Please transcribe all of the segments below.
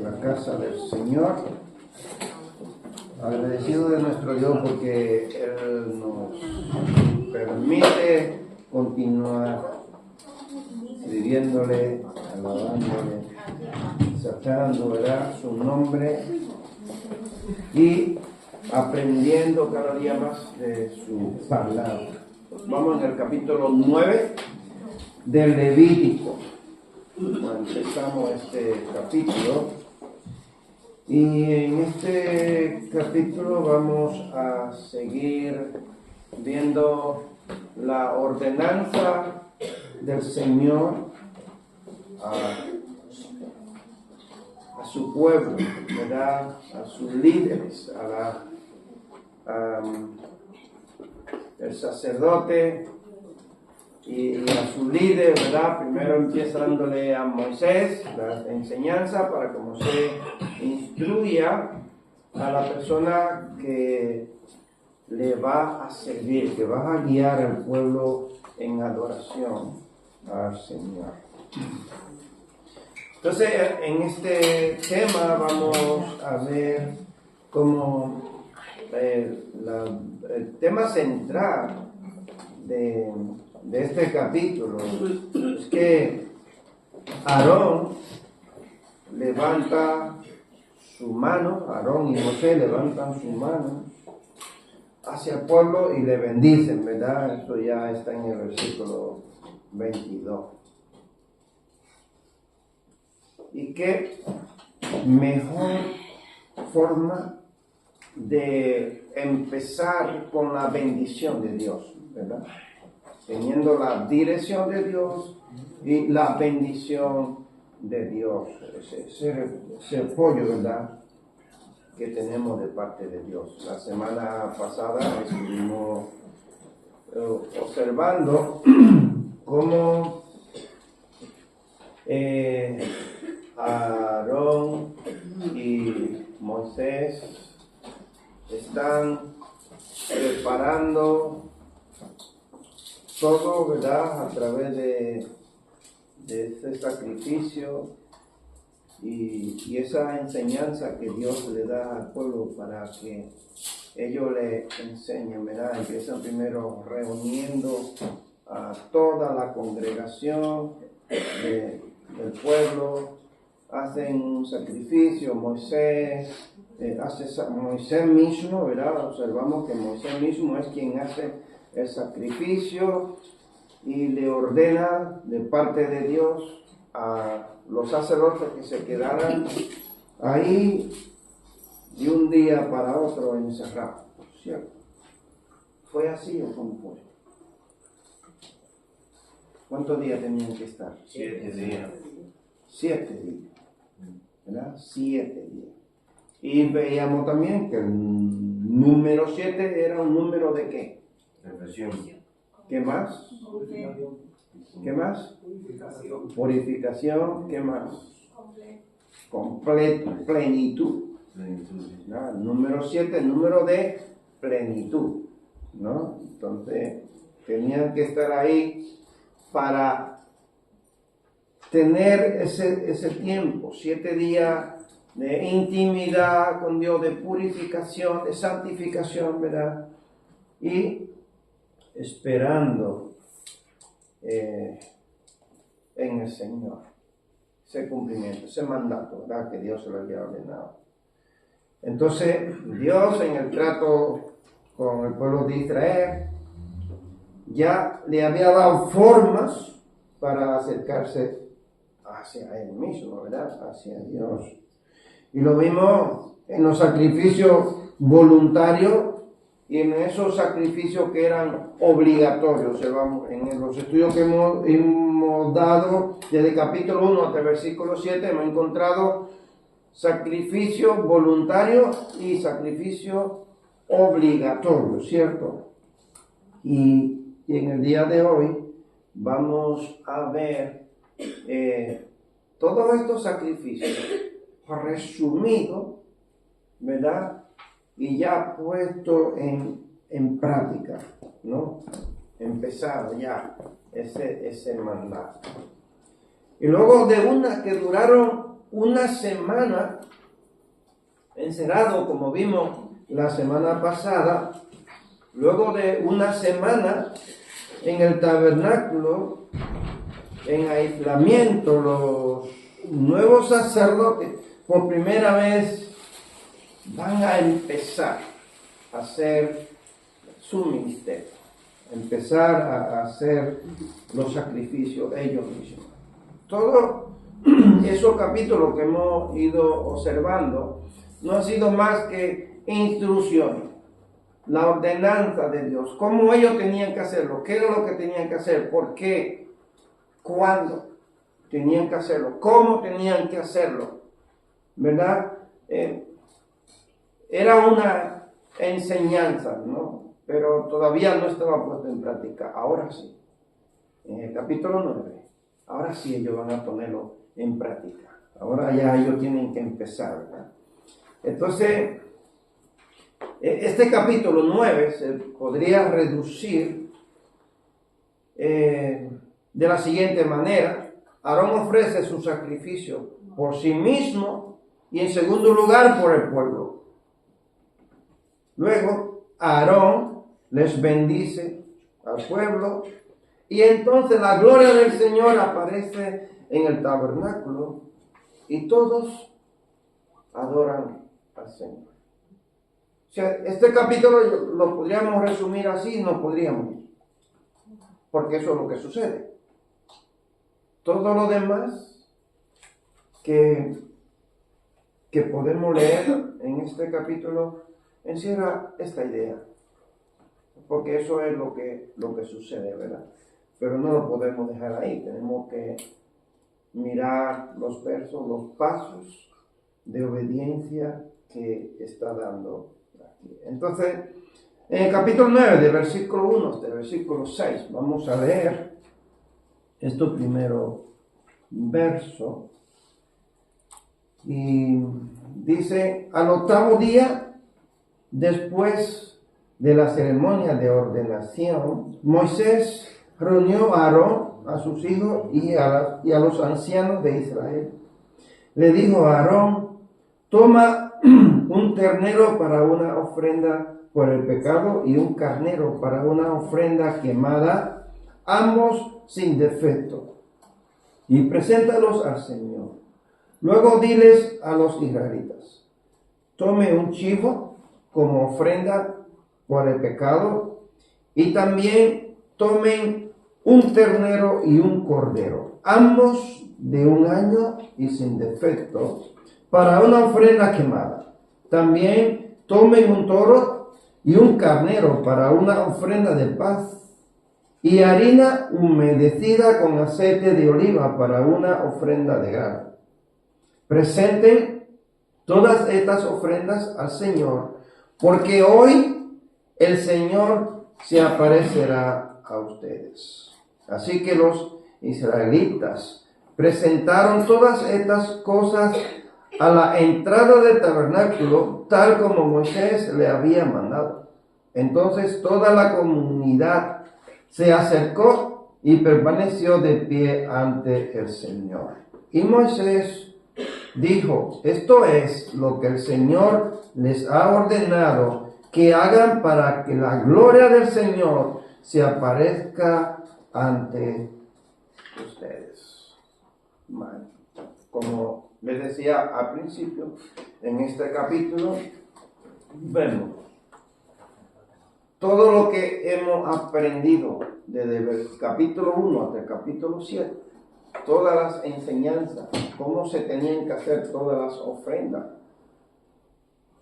la casa del Señor. Agradecido de nuestro Dios porque Él nos permite continuar sirviéndole, alabándole, sacando, ¿verdad?, su nombre y aprendiendo cada día más de su palabra. Vamos en el capítulo 9 del Levítico. Empezamos este capítulo y en este capítulo vamos a seguir viendo la ordenanza del Señor a su pueblo, ¿verdad?, a sus líderes, el sacerdote y a su líder, ¿verdad? Primero empieza dándole a Moisés la enseñanza para cómo se instruya a la persona que le va a servir, que va a guiar al pueblo en adoración al Señor. Entonces, en este tema vamos a ver como el tema central de este capítulo es que Aarón levanta su mano, Aarón y José levantan su mano hacia el pueblo y le bendicen, ¿verdad? Eso ya está en el versículo 22. Y qué mejor forma de empezar con la bendición de Dios, ¿verdad? Teniendo la dirección de Dios y la bendición de Dios, ese apoyo, ¿verdad?, que tenemos de parte de Dios. La semana pasada estuvimos observando cómo Aarón y Moisés están preparando todo, ¿verdad?, a través de ese sacrificio y esa enseñanza que Dios le da al pueblo para que ellos le enseñen, ¿verdad? Empiezan primero reuniendo a toda la congregación del pueblo, hacen un sacrificio. Moisés Moisés mismo, ¿verdad? Observamos que Moisés mismo es quien hace el sacrificio y le ordena de parte de Dios a los sacerdotes que se quedaran ahí de un día para otro encerrados, ¿cierto? ¿Fue así o cómo fue? ¿Cuántos días tenían que estar? 7 días. 7 días, ¿verdad? 7 días. Y veíamos también que el número 7 era un número de ¿qué? Perfección. ¿Qué más? ¿Qué más? Purificación. ¿Qué más? Plenitud. ¿No? Número 7, número de plenitud, ¿no? Entonces, tenían que estar ahí para tener ese tiempo, 7 días de intimidad con Dios, de purificación, de santificación, ¿verdad? Y esperando en el Señor ese cumplimiento, ese mandato, ¿verdad?, que Dios se lo había ordenado. Entonces, Dios en el trato con el pueblo de Israel ya le había dado formas para acercarse hacia Él mismo, ¿verdad?, hacia Dios. Y lo vimos en los sacrificios voluntarios y en esos sacrificios que eran obligatorios. Observamos en los estudios que hemos dado desde el capítulo 1 hasta el versículo 7, hemos encontrado sacrificio voluntario y sacrificio obligatorio, ¿cierto? Y en el día de hoy vamos a ver todos estos sacrificios resumidos, ¿verdad?, y ya puesto en práctica, ¿no? Empezado ya ese mandato. Y luego de unas que duraron una semana encerrado, como vimos la semana pasada. Luego de una semana en el tabernáculo, en aislamiento, los nuevos sacerdotes por primera vez van a empezar a hacer su ministerio, empezar a hacer los sacrificios ellos mismos. Todo esos capítulos que hemos ido observando no han sido más que instrucciones, la ordenanza de Dios, cómo ellos tenían que hacerlo, qué era lo que tenían que hacer, por qué, cuándo tenían que hacerlo, cómo tenían que hacerlo, ¿verdad? Era una enseñanza, ¿no? Pero todavía no estaba puesto en práctica. Ahora sí, en el capítulo 9, ahora sí ellos van a ponerlo en práctica. Ahora ya ellos tienen que empezar, ¿verdad? Entonces, este capítulo 9 se podría reducir de la siguiente manera. Aarón ofrece su sacrificio por sí mismo y en segundo lugar por el pueblo. Luego, Aarón les bendice al pueblo y entonces la gloria del Señor aparece en el tabernáculo y todos adoran al Señor. O sea, este capítulo lo podríamos resumir así, no podríamos, porque eso es lo que sucede. Todo lo demás que podemos leer en este capítulo encierra esta idea, porque eso es lo que sucede, ¿verdad? Pero no lo podemos dejar ahí, tenemos que mirar los versos, los pasos de obediencia que está dando aquí. Entonces, en el capítulo 9, de versículo 1 hasta el versículo 6, vamos a leer estos primeros versos. Y dice: al octavo día, después de la ceremonia de ordenación, Moisés reunió a Aarón, a sus hijos y a los ancianos de Israel. Le dijo a Aarón: toma un ternero para una ofrenda por el pecado y un carnero para una ofrenda quemada, ambos sin defecto, y preséntalos al Señor. Luego diles a los israelitas: tome un chivo como ofrenda por el pecado y también tomen un ternero y un cordero, ambos de 1 año y sin defecto, para una ofrenda quemada. También tomen un toro y un carnero para una ofrenda de paz, y harina humedecida con aceite de oliva para una ofrenda de grano. Presenten todas estas ofrendas al Señor, porque hoy el Señor se aparecerá a ustedes. Así que los israelitas presentaron todas estas cosas a la entrada del tabernáculo, tal como Moisés le había mandado. Entonces toda la comunidad se acercó y permaneció de pie ante el Señor. Y Moisés dijo: esto es lo que el Señor les ha ordenado que hagan para que la gloria del Señor se aparezca ante ustedes. Bueno, como les decía al principio, en este capítulo vemos todo lo que hemos aprendido desde el capítulo 1 hasta el capítulo 7, todas las enseñanzas, cómo se tenían que hacer todas las ofrendas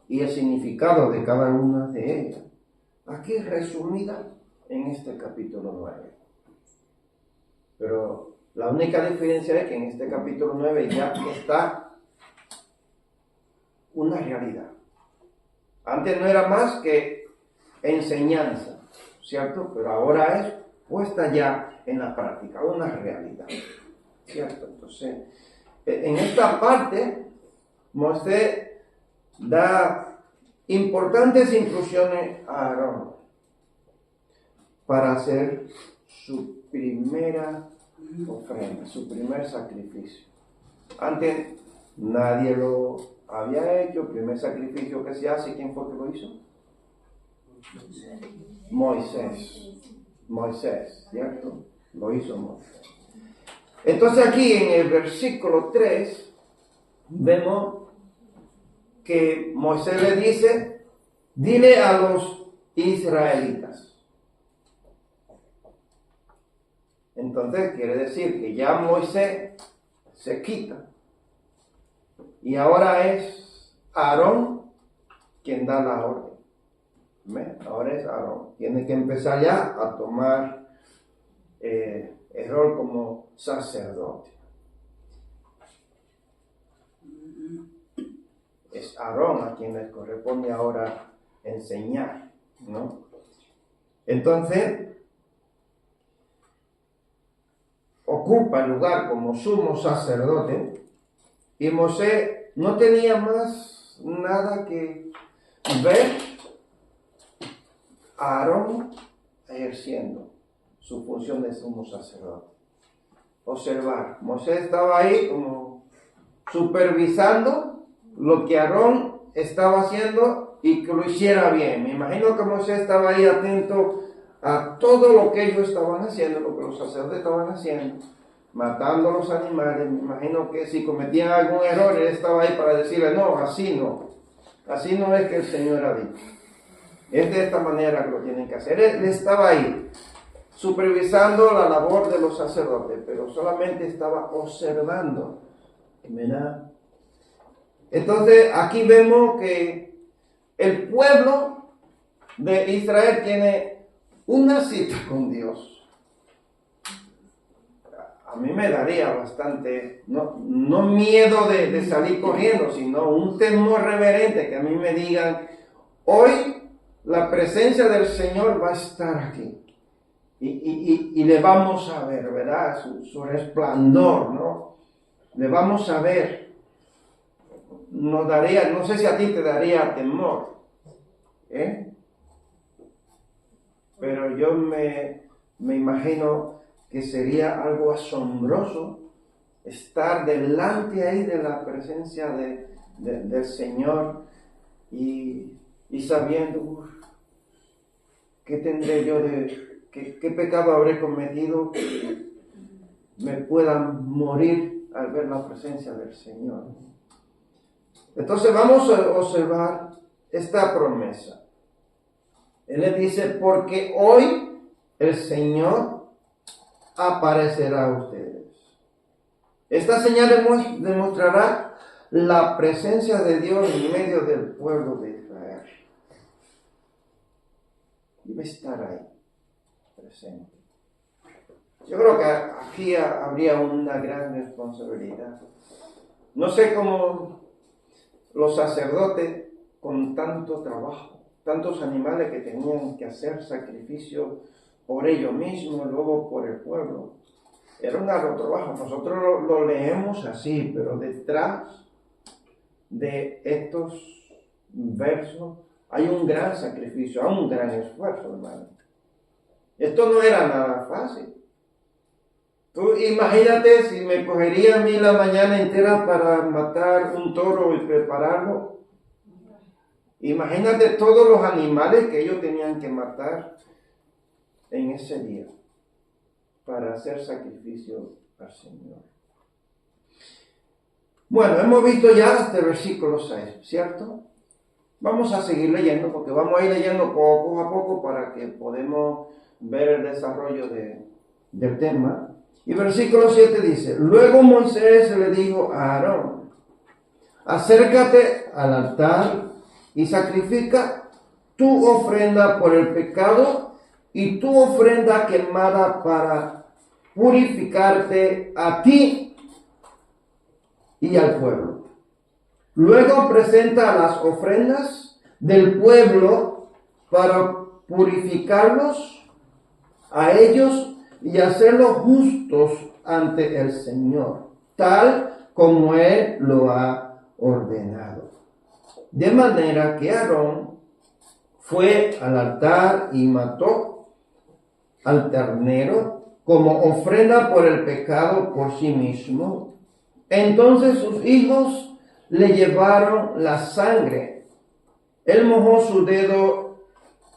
y el significado de cada una de ellas. Aquí resumida en este capítulo 9. Pero la única diferencia es que en este capítulo 9 ya está una realidad. Antes no era más que enseñanza, ¿cierto? Pero ahora es puesta ya en la práctica, una realidad, ¿cierto? Entonces, en esta parte, Moisés da importantes instrucciones a Aarón para hacer su primera ofrenda, su primer sacrificio. Antes nadie lo había hecho. El primer sacrificio que se hace, ¿quién fue que lo hizo? Moisés, ¿cierto? Lo hizo Moisés. Entonces aquí en el versículo 3 vemos que Moisés le dice, dile a los israelitas. Entonces quiere decir que ya Moisés se quita y ahora es Aarón quien da la orden. ¿Ven? Ahora es Aarón. Tiene que empezar ya a tomar el rol como sacerdote. Es Aarón a quien le corresponde ahora enseñar, ¿no? Entonces, ocupa el lugar como sumo sacerdote y Moisés no tenía más nada que ver a Aarón ejerciendo su función de sumo sacerdote. Observar. Moisés estaba ahí como supervisando lo que Aarón estaba haciendo y que lo hiciera bien. Me imagino que Moisés estaba ahí atento a todo lo que ellos estaban haciendo, lo que los sacerdotes estaban haciendo, matando a los animales. Me imagino que si cometían algún error, él estaba ahí para decirle, no así no es que el Señor ha dicho. Es de esta manera que lo tienen que hacer. Él estaba ahí, supervisando la labor de los sacerdotes, pero solamente estaba observando. ¿Verdad? Entonces, aquí vemos que el pueblo de Israel tiene una cita con Dios. A mí me daría bastante, no miedo de salir corriendo, sino un temor reverente que a mí me digan, hoy la presencia del Señor va a estar aquí. Y le vamos a ver, ¿verdad? Su resplandor, ¿no? Le vamos a ver. Nos daría, no sé si a ti te daría temor, pero yo me imagino que sería algo asombroso estar delante ahí de la presencia del Señor y sabiendo qué tendré yo qué pecado habré cometido que me pueda morir al ver la presencia del Señor. Entonces vamos a observar esta promesa. Él le dice, porque hoy el Señor aparecerá a ustedes. Esta señal demostrará la presencia de Dios en medio del pueblo de Israel. Y va a estar ahí, presente. Yo creo que aquí habría una gran responsabilidad. No sé cómo los sacerdotes con tanto trabajo, tantos animales que tenían que hacer sacrificio por ellos mismos, luego por el pueblo. Era un arduo trabajo. Nosotros lo leemos así, pero detrás de estos versos hay un gran sacrificio, hay un gran esfuerzo, hermano. Esto no era nada fácil. Tú imagínate si me cogería a mí la mañana entera para matar un toro y prepararlo. Imagínate todos los animales que ellos tenían que matar en ese día para hacer sacrificio al Señor. Bueno, hemos visto ya este versículo 6, ¿cierto? Vamos a seguir leyendo porque vamos a ir leyendo poco a poco para que podamos ver el desarrollo del tema. Y versículo 7 dice, luego Moisés le dijo a Aarón, acércate al altar y sacrifica tu ofrenda por el pecado y tu ofrenda quemada para purificarte a ti y al pueblo. Luego presenta las ofrendas del pueblo para purificarlos a ellos y hacerlos justos ante el Señor, tal como Él lo ha ordenado. De manera que Aarón fue al altar y mató al ternero como ofrenda por el pecado por sí mismo. Entonces sus hijos le llevaron la sangre. Él mojó su dedo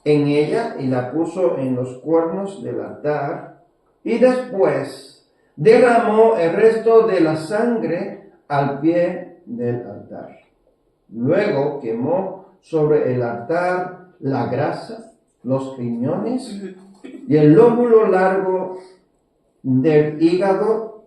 en ella y la puso en los cuernos del altar, y después derramó el resto de la sangre al pie del altar. Luego quemó sobre el altar la grasa, los riñones y el lóbulo largo del hígado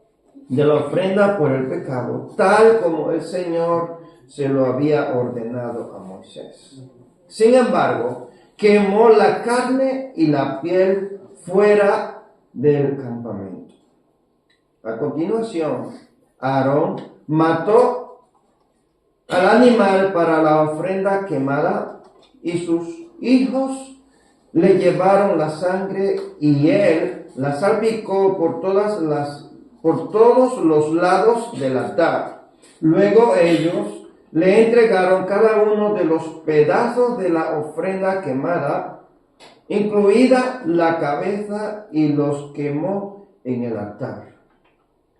de la ofrenda por el pecado, tal como el Señor se lo había ordenado a Moisés. Sin embargo, quemó la carne y la piel fuera del campamento. A continuación, Aarón mató al animal para la ofrenda quemada, y sus hijos le llevaron la sangre, y él la salpicó por todos los lados del altar. Luego ellos le entregaron cada uno de los pedazos de la ofrenda quemada, incluida la cabeza, y los quemó en el altar.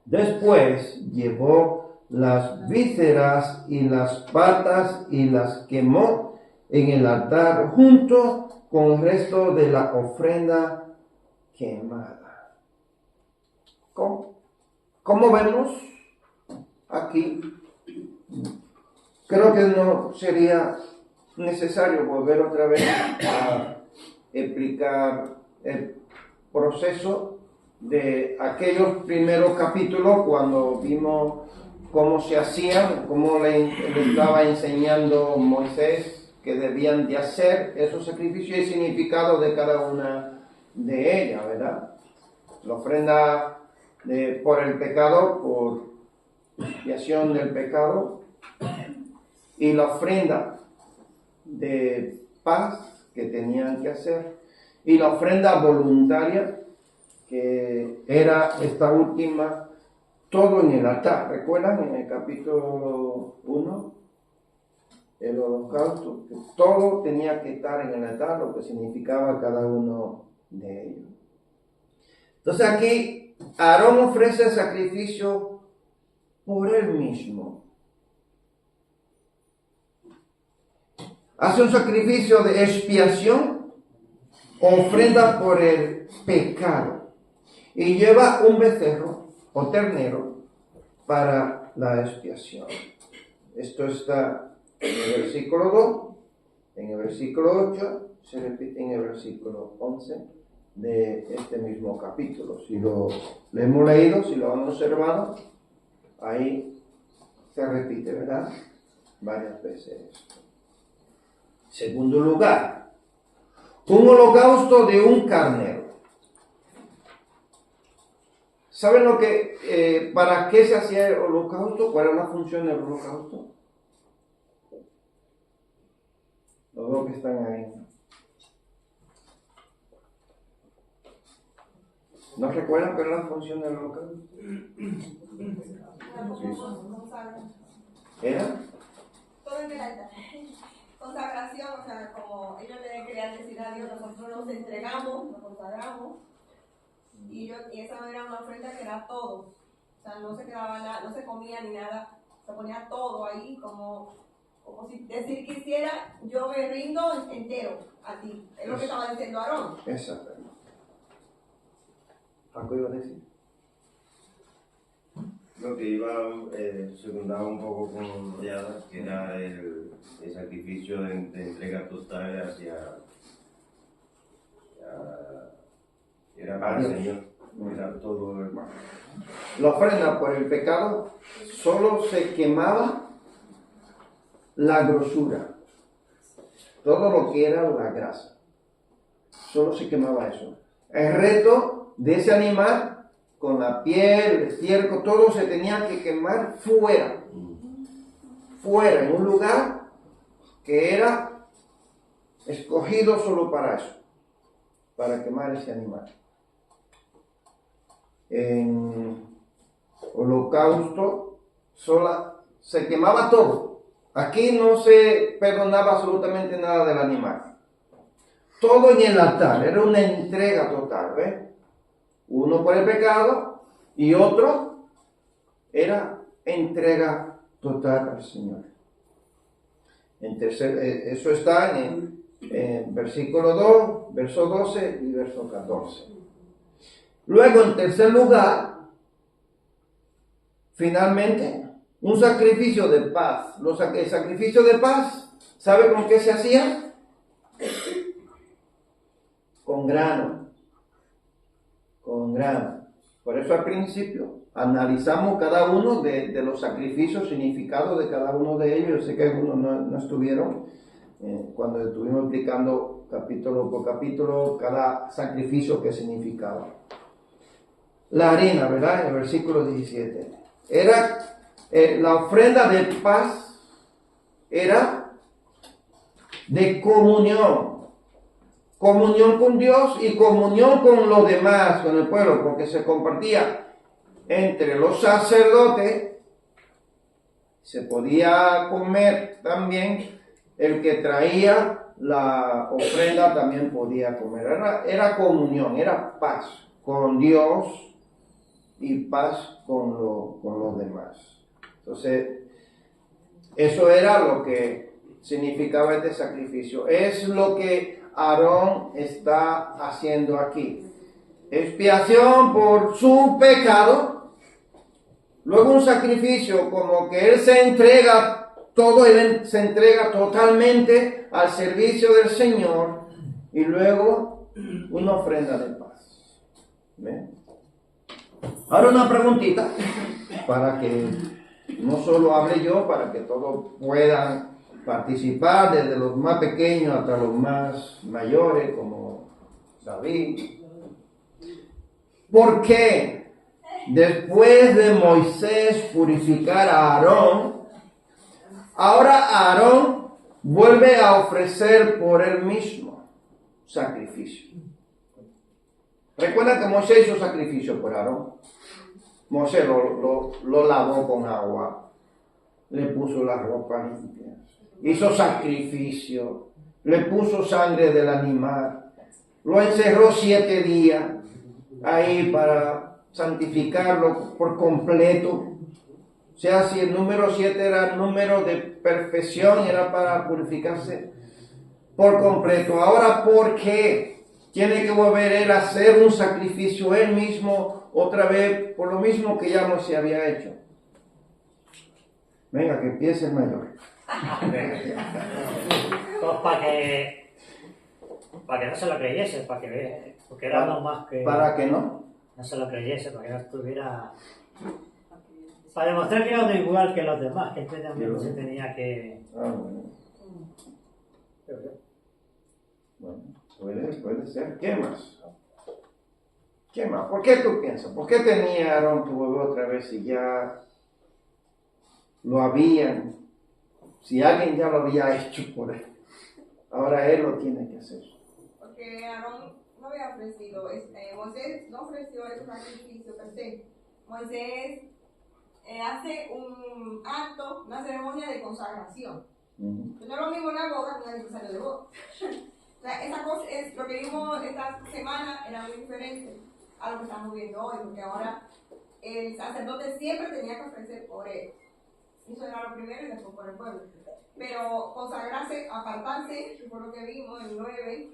Después llevó las vísceras y las patas y las quemó en el altar junto con el resto de la ofrenda quemada. ¿Cómo vemos aquí? Creo que no sería necesario volver otra vez a explicar el proceso de aquellos primeros capítulos cuando vimos cómo se hacían, cómo le estaba enseñando Moisés que debían de hacer esos sacrificios y el significado de cada una de ellas, ¿verdad? La ofrenda por el pecado, por expiación del pecado, y la ofrenda de paz que tenían que hacer, y la ofrenda voluntaria, que era esta última, todo en el altar. ¿Recuerdan en el capítulo 1? El holocausto, que todo tenía que estar en el altar, lo que significaba cada uno de ellos. Entonces aquí Aarón ofrece el sacrificio por él mismo. Hace un sacrificio de expiación, ofrenda por el pecado, y lleva un becerro o ternero para la expiación. Esto está en el versículo 2, en el versículo 8, se repite en el versículo 11 de este mismo capítulo. Si lo hemos leído, si lo han observado, ahí se repite, ¿verdad? Varias veces. Segundo lugar, un holocausto de un carnero. ¿Saben lo que, para qué se hacía el holocausto? ¿Cuál era la función del holocausto? Los dos que están ahí. ¿No recuerdan cuál era la función del holocausto? ¿Era? Todo en el altar. Consagración, o sea, como ellos le querían decir a Dios, nosotros nos entregamos, nos consagramos, y esa era una ofrenda que era todo. O sea, no se quedaba nada, no se comía ni nada, se ponía todo ahí, como si decir quisiera, yo me rindo entero a ti. Es lo que estaba diciendo Aarón. Exactamente. ¿Algo iba a decir? Lo que iba, secundaba un poco con Yada, que era el sacrificio de entrega total era para el Señor, era todo hermano. La ofrenda por el pecado solo se quemaba la grosura, todo lo que era la grasa, solo se quemaba eso. El resto de ese animal, con la piel, el estiércol, todo se tenía que quemar fuera, en un lugar que era escogido solo para eso, para quemar ese animal. En holocausto se quemaba todo. Aquí no se perdonaba absolutamente nada del animal. Todo en el altar, era una entrega total, ¿ves? Uno por el pecado y otro era entrega total. total al Señor. Eso está en versículo 2, verso 12 y verso 14. Luego, en tercer lugar, finalmente, un sacrificio de paz. El sacrificio de paz, ¿sabe con qué se hacía? Con grano. Con grano. Por eso al principio analizamos cada uno de los sacrificios, significado de cada uno de ellos. Yo sé que algunos no estuvieron cuando estuvimos explicando capítulo por capítulo cada sacrificio que significaba. La harina, ¿verdad? En el versículo 17. Era la ofrenda de paz, era de comunión. Comunión con Dios y comunión con los demás, con el pueblo, porque se compartía entre los sacerdotes. Se podía comer también, el que traía la ofrenda también podía comer. Era comunión, era paz con Dios y paz con los demás. Entonces, eso era lo que significaba este sacrificio. Es lo que Aarón está haciendo aquí. Expiación por su pecado. Luego un sacrificio como que él se entrega todo, él se entrega totalmente al servicio del Señor. Y luego una ofrenda de paz. ¿Ven? Ahora una preguntita para que no solo hable yo, para que todos puedan participar, desde los más pequeños hasta los más mayores, como David. ¿Por qué después de Moisés purificar a Aarón, ahora Aarón vuelve a ofrecer por él mismo sacrificio? ¿Recuerdan que Moisés hizo sacrificio por Aarón? Moisés lo lavó con agua, le puso la ropa limpia, hizo sacrificio, le puso sangre del animal, lo encerró 7 días ahí para santificarlo por completo. O sea, si el número 7 era el número de perfección, era para purificarse por completo. Ahora, ¿por qué tiene que volver él a hacer un sacrificio él mismo otra vez por lo mismo que ya no se había hecho? Venga, que empiece el mayor. Pues para que no se lo creyese, porque era algo más que... ¿Para que no? No se lo creyese, para que no estuviera... Para demostrar que era uno igual que los demás, que este también se tenía que... Bueno, puede ser. ¿Qué más? ¿Qué más? ¿Por qué tú piensas? ¿Por qué tenía Aarón que volver otra vez si ya lo habían? Si alguien ya lo había hecho por él, ahora él lo tiene que hacer. Porque Aarón no había ofrecido, Moisés no ofreció ese sacrificio per se. Moisés hace un acto, una ceremonia de consagración. No es lo mismo una boda que un aniversario de boda. O sea, esa cosa es lo que vimos esta semana, era muy diferente a lo que estamos viendo hoy, porque ahora el sacerdote siempre tenía que ofrecer por él. Eso era lo primero y después por el pueblo. Pero consagrarse, apartarse, que fue lo que vimos en el 9,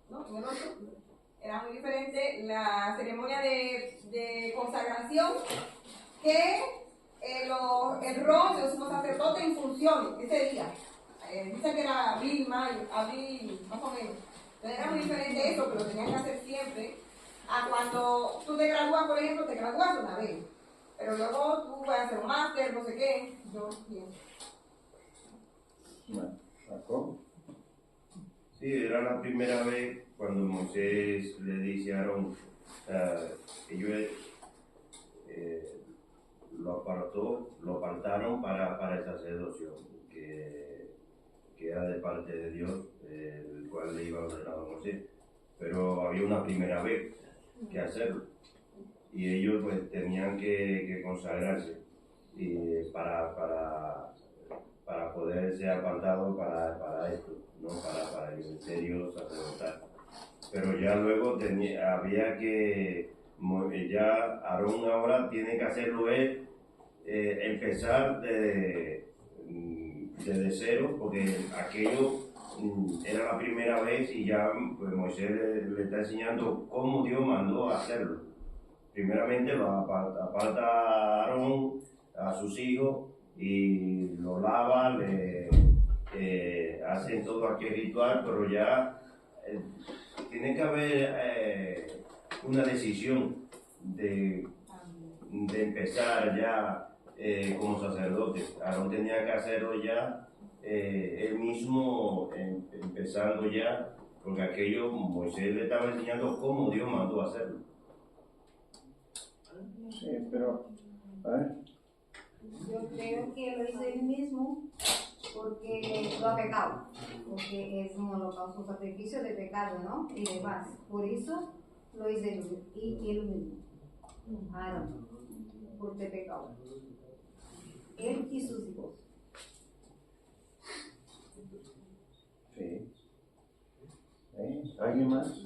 ¿no? En el 8, era muy diferente. La ceremonia de consagración que el rol de los sacerdotes en función ese día. Dice que era abril, mayo, abril, más o menos. Entonces era muy diferente eso, que lo tenían que hacer siempre, a cuando tú te gradúas, por ejemplo, te gradúas una vez. Pero luego tú vas a hacer un máster, no sé qué. Yo pienso. Bueno, Sí, era la primera vez cuando Moisés le dice a Aarón, ellos lo apartaron para el sacerdocio, que era de parte de Dios, el cual le iba a ordenar a Moisés. Pero había una primera vez que hacerlo. Y ellos pues tenían que consagrarse para poder ser apartados para esto, ¿no? Para el ministerio sacerdotal. Pero ya luego había que, ya Aarón ahora tiene que hacerlo él, empezar de desde cero, porque aquello era la primera vez y ya pues, Moisés le está enseñando cómo Dios mandó a hacerlo. Primeramente lo aparta a Aarón, a sus hijos, y lo lava, le hacen todo aquel ritual, pero ya tiene que haber una decisión de empezar ya como sacerdote. Aarón tenía que hacerlo ya él mismo, empezando ya, porque aquello Moisés le estaba enseñando cómo Dios mandó a hacerlo. Sí, pero, a ver. Yo creo que lo hizo él mismo porque lo ha pecado, porque es un holocausto, un sacrificio de pecado, ¿no? Y demás. Por eso lo hizo él mismo. Aarón, porque pecado. Él y sus hijos. Sí. ¿Alguien más?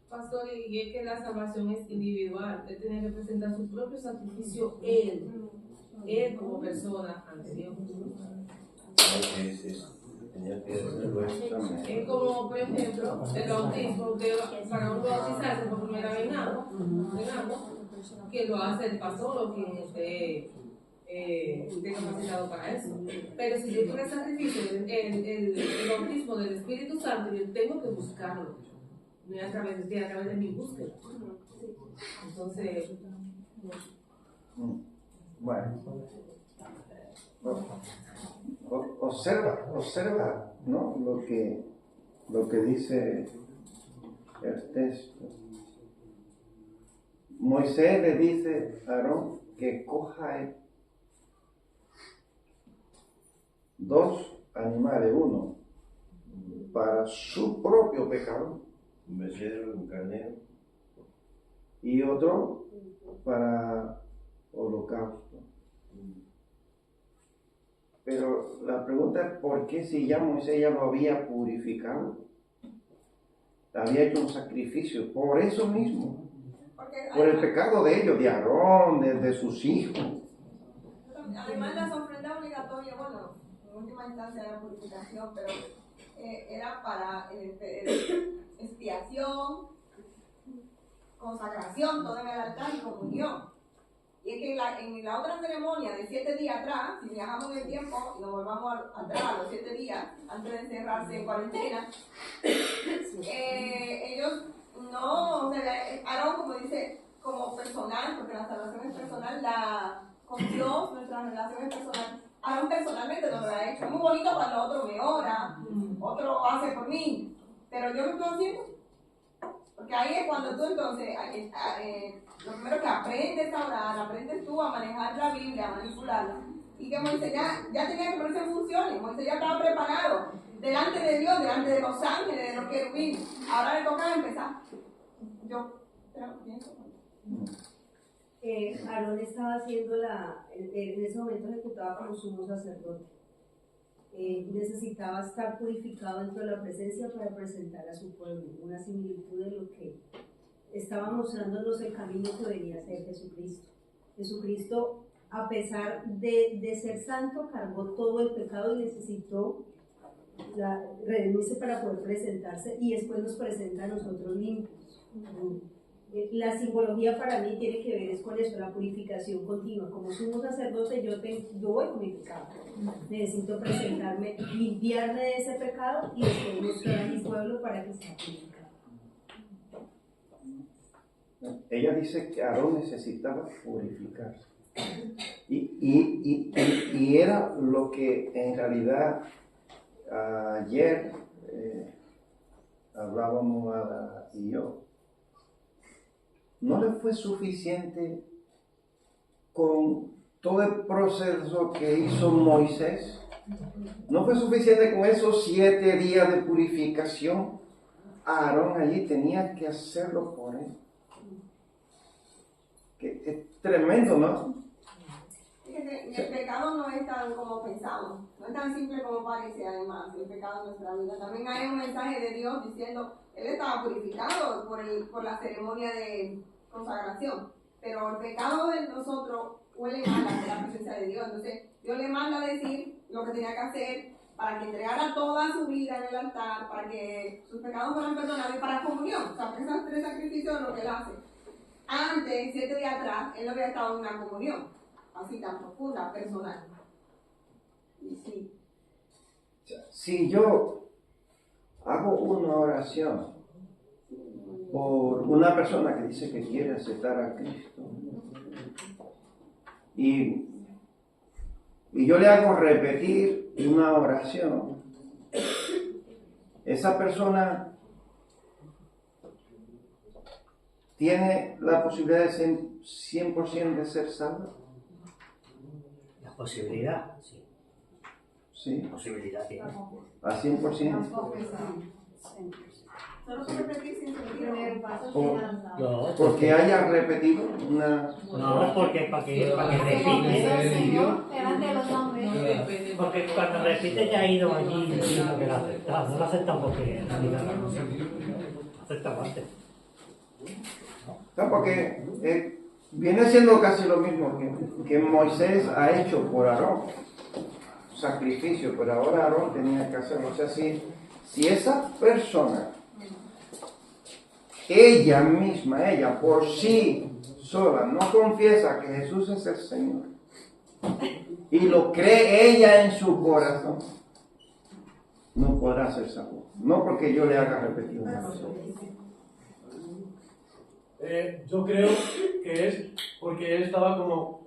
Pastor, y es que la salvación es individual. Él tiene que presentar su propio sacrificio, él como persona ante Dios. Tenía que hacerlo también. Es como, por ejemplo, el bautismo, que para uno bautizarse por primera vez en agua, que lo hace el pastor o quien esté capacitado para eso. Pero si yo quiero el sacrificio, el bautismo del Espíritu Santo, yo tengo que buscarlo. No es a través de mi búsqueda. Entonces, Bueno, observa, ¿no? Lo que dice el texto. Moisés le dice a Aarón que coja 2 animales, uno para su propio pecado Un becerro, un carnero. y otro para holocausto. Pero la pregunta es ¿por qué si ya Moisés ya lo había purificado? Había hecho un sacrificio por eso mismo, por el pecado de ellos, de Aarón, de sus hijos. Además, las ofrendas obligatorias, bueno, en última instancia era purificación, pero era para expiación, consagración, todo en el altar y comunión. Y es que en la otra ceremonia de 7 días atrás, si viajamos en el tiempo y nos volvamos atrás a los 7 días, antes de encerrarse en cuarentena, ellos no, o sea, Aarón, como dice, como personal, porque la salvación es personal, con Dios, nuestra relación es personal. Aarón personalmente no lo ha hecho. Es muy bonito cuando otro me ora, otro hace por mí, pero yo lo estoy haciendo. Porque ahí es cuando tú entonces, lo primero que aprendes a orar, aprendes tú a manejar la Biblia, a manipularla. Y que Moisés ya tenía que ponerse en funciones, Moisés ya estaba preparado, delante de Dios, delante de los ángeles, de los querubines. Ahora le toca empezar. Yo pienso. Aarón estaba haciendo en ese momento ejecutaba como sumo sacerdote. Necesitaba estar purificado dentro de la presencia para presentar a su pueblo, una similitud de lo que estaba mostrándonos el camino que venía a ser Jesucristo. Jesucristo, a pesar de ser santo, cargó todo el pecado y necesitó redimirse para poder presentarse y después nos presenta a nosotros limpios. La simbología para mí tiene que ver es con eso, la purificación continua. Como sumo sacerdote yo voy con mi pecado, necesito presentarme, limpiarme de ese pecado y después mostrar a mi pueblo para que sea purificado. Ella dice que Aarón necesitaba purificarse y era lo que en realidad ayer hablábamos Ada y yo. ¿No le fue suficiente con todo el proceso que hizo Moisés? ¿No fue suficiente con esos 7 días de purificación? Aarón allí tenía que hacerlo por él. Que es tremendo, ¿no? Fíjate, el pecado no es tan como pensamos, no es tan simple como parece. Además, el pecado en nuestra vida. También hay un mensaje de Dios diciendo, él estaba purificado por la ceremonia de consagración, pero el pecado de nosotros huele mal ante la presencia de Dios. Entonces, Dios le manda a decir lo que tenía que hacer para que entregara toda su vida en el altar, para que sus pecados fueran perdonados y para comunión. O sea, esos 3 sacrificios son lo que él hace. Antes, 7 días atrás, él no había estado en una comunión así tan profunda, personal. Y sí. Si yo hago una oración por una persona que dice que quiere aceptar a Cristo y yo le hago repetir una oración, esa persona tiene la posibilidad de ser 100% de ser salva. La posibilidad, sí. Sí, La posibilidad tiene. a 100%. Tampoco es así. Solo por repetir sin sentido. Primer paso Por- final. No, Porque haya repetido una... no, es porque para que Como repite. el Señor, delante de los hombres. No depende. Porque cuando repite ya ha ido allí diciendo que la acepta. No la aceptan porque acepta antes. No, porque viene siendo casi lo mismo que Moisés ha hecho por Aarón. Sacrificio, pero ahora Aarón tenía que hacerlo. O sea, si esa persona, ella misma, ella por sí sola, no confiesa que Jesús es el Señor y lo cree ella en su corazón, no podrá ser salvo. No porque yo le haga repetir una oración. Yo creo que es porque él estaba como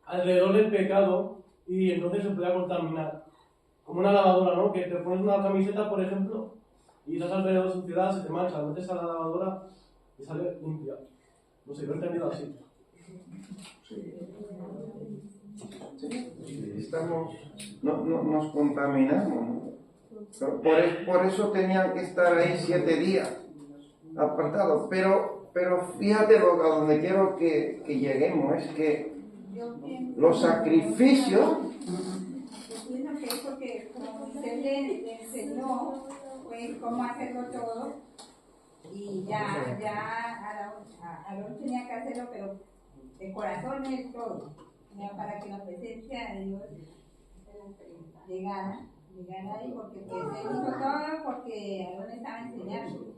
alrededor del pecado y entonces se podía contaminar. Como una lavadora, ¿no? Que te pones una camiseta, por ejemplo, y estás alrededor de suciedad, se te mancha, la metes a la lavadora y sale limpia. No sé, lo he entendido así. Estamos, no nos contaminamos, ¿no? Por eso tenían que estar ahí 7 días apartados. Pero fíjate a donde quiero que lleguemos, es que los sacrificios, Yo pienso que es porque como usted le enseñó pues cómo hacerlo todo y ya Aarón tenía que hacerlo, pero de corazón es todo, ya para que la presencia de Dios llegara ahí, porque pues él hizo todo porque Aarón estaba enseñando.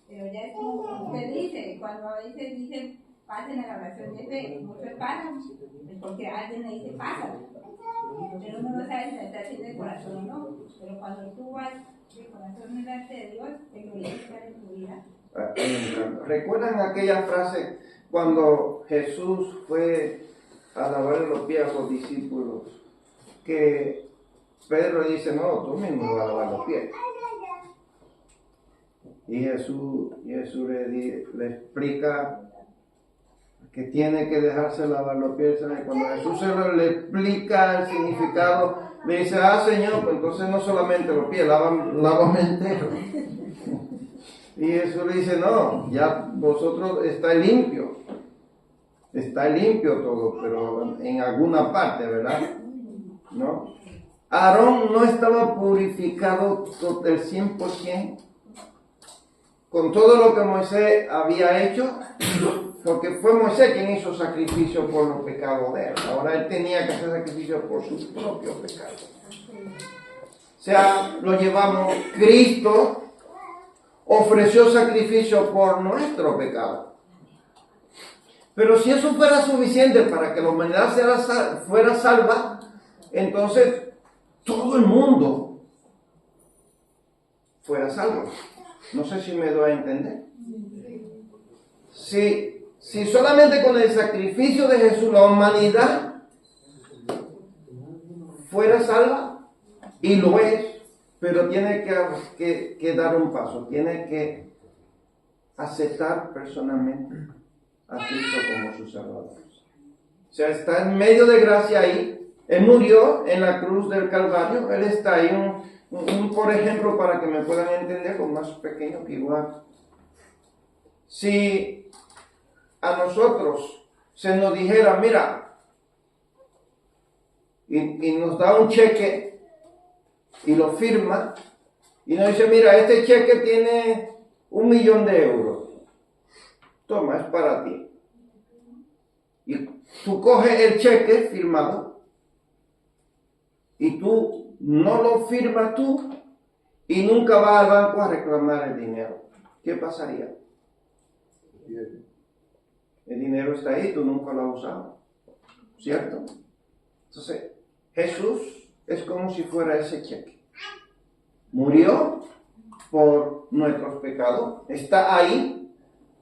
Pero ya es como usted dice, cuando a veces dicen pasen a la oración de fe, muchos pasan, es porque alguien le dice pásalo. Pero uno no sabe si está haciendo de corazón o no. Pero cuando tú vas de corazón delante de Dios, te glorifica en tu vida. ¿recuerdan aquella frase cuando Jesús fue a lavarle los pies a los discípulos? Que Pedro dice, no, tú mismo vas a lavar los pies. Y Jesús le explica que tiene que dejarse lavar los pies. Y cuando Jesús le explica el significado, le dice, Señor, pues entonces no solamente los pies, lávame entero. Y Jesús le dice, no, ya vosotros estáis limpios. Está limpio todo, pero en alguna parte, ¿verdad? ¿No? Aarón no estaba purificado del 100% con todo lo que Moisés había hecho, porque fue Moisés quien hizo sacrificio por los pecados de él. Ahora él tenía que hacer sacrificio por sus propios pecados. O sea, lo llevamos, Cristo ofreció sacrificio por nuestro pecado. Pero si eso fuera suficiente para que la humanidad fuera salva, entonces todo el mundo fuera salvo. No sé si me doy a entender. Si solamente con el sacrificio de Jesús la humanidad fuera salva, y lo es, pero tiene que dar un paso, tiene que aceptar personalmente a Cristo como su Salvador. O sea, está en medio de gracia ahí. Él murió en la cruz del Calvario. Él está ahí, por ejemplo, para que me puedan entender, lo más pequeño que igual. Si a nosotros se nos dijera, mira, y nos da un cheque y lo firma, y nos dice, mira, este cheque tiene 1.000.000 de euros. Toma, es para ti. Y tú coges el cheque firmado y tú no lo firmas tú y nunca vas al banco a reclamar el dinero, ¿qué pasaría? El dinero está ahí, tú nunca lo has usado, ¿cierto? Entonces, Jesús es como si fuera ese cheque. Murió por nuestros pecados, está ahí,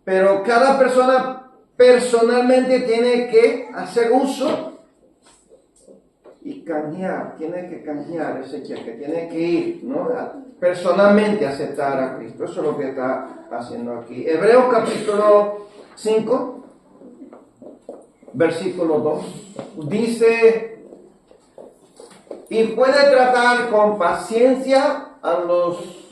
pero cada persona personalmente tiene que hacer uso y tiene que canjear ese cheque, tiene que ir, ¿no? Personalmente aceptar a Cristo. Eso es lo que está haciendo aquí. Hebreos capítulo 5, versículo 2, dice: y puede tratar con paciencia a los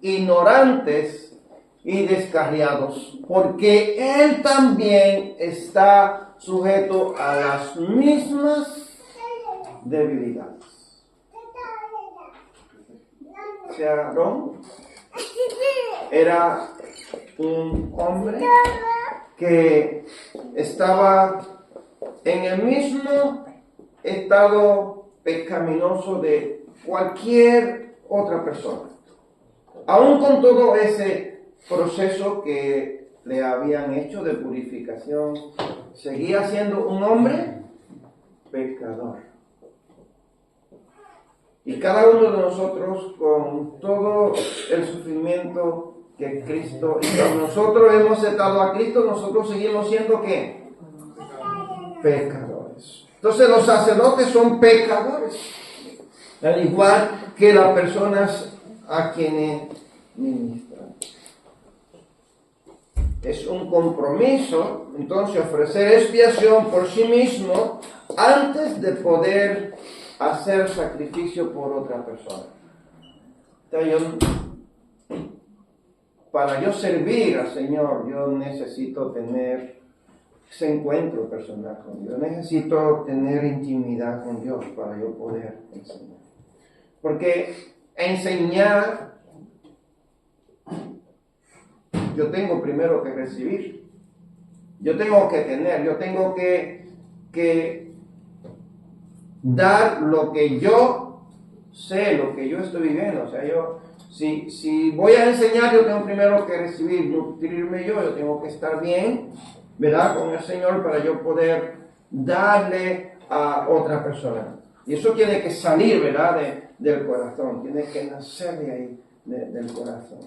ignorantes y descarriados, porque él también está sujeto a las mismas debilidades. O sea, Aarón era un hombre que estaba en el mismo estado pecaminoso de cualquier otra persona. Aún con todo ese proceso que le habían hecho de purificación, seguía siendo un hombre pecador. Y cada uno de nosotros, con todo el sufrimiento que Cristo hizo, nosotros hemos aceptado a Cristo, nosotros seguimos siendo ¿qué? Pecadores. Entonces los sacerdotes son pecadores, al igual que las personas a quienes ministran. Es un compromiso, entonces, ofrecer expiación por sí mismo antes de poder hacer sacrificio por otra persona. Entonces, para yo servir al Señor, yo necesito tener ese encuentro personal con Dios. Necesito tener intimidad con Dios para yo poder enseñar. Porque enseñar, yo tengo primero que recibir. Yo tengo que tener, yo tengo que dar lo que yo sé, lo que yo estoy viviendo. O sea, si voy a enseñar, yo tengo primero que recibir, nutrirme yo tengo que estar bien, ¿verdad? Con el Señor para yo poder darle a otra persona. Y eso tiene que salir, ¿verdad? Del corazón, tiene que nacer de ahí, del corazón.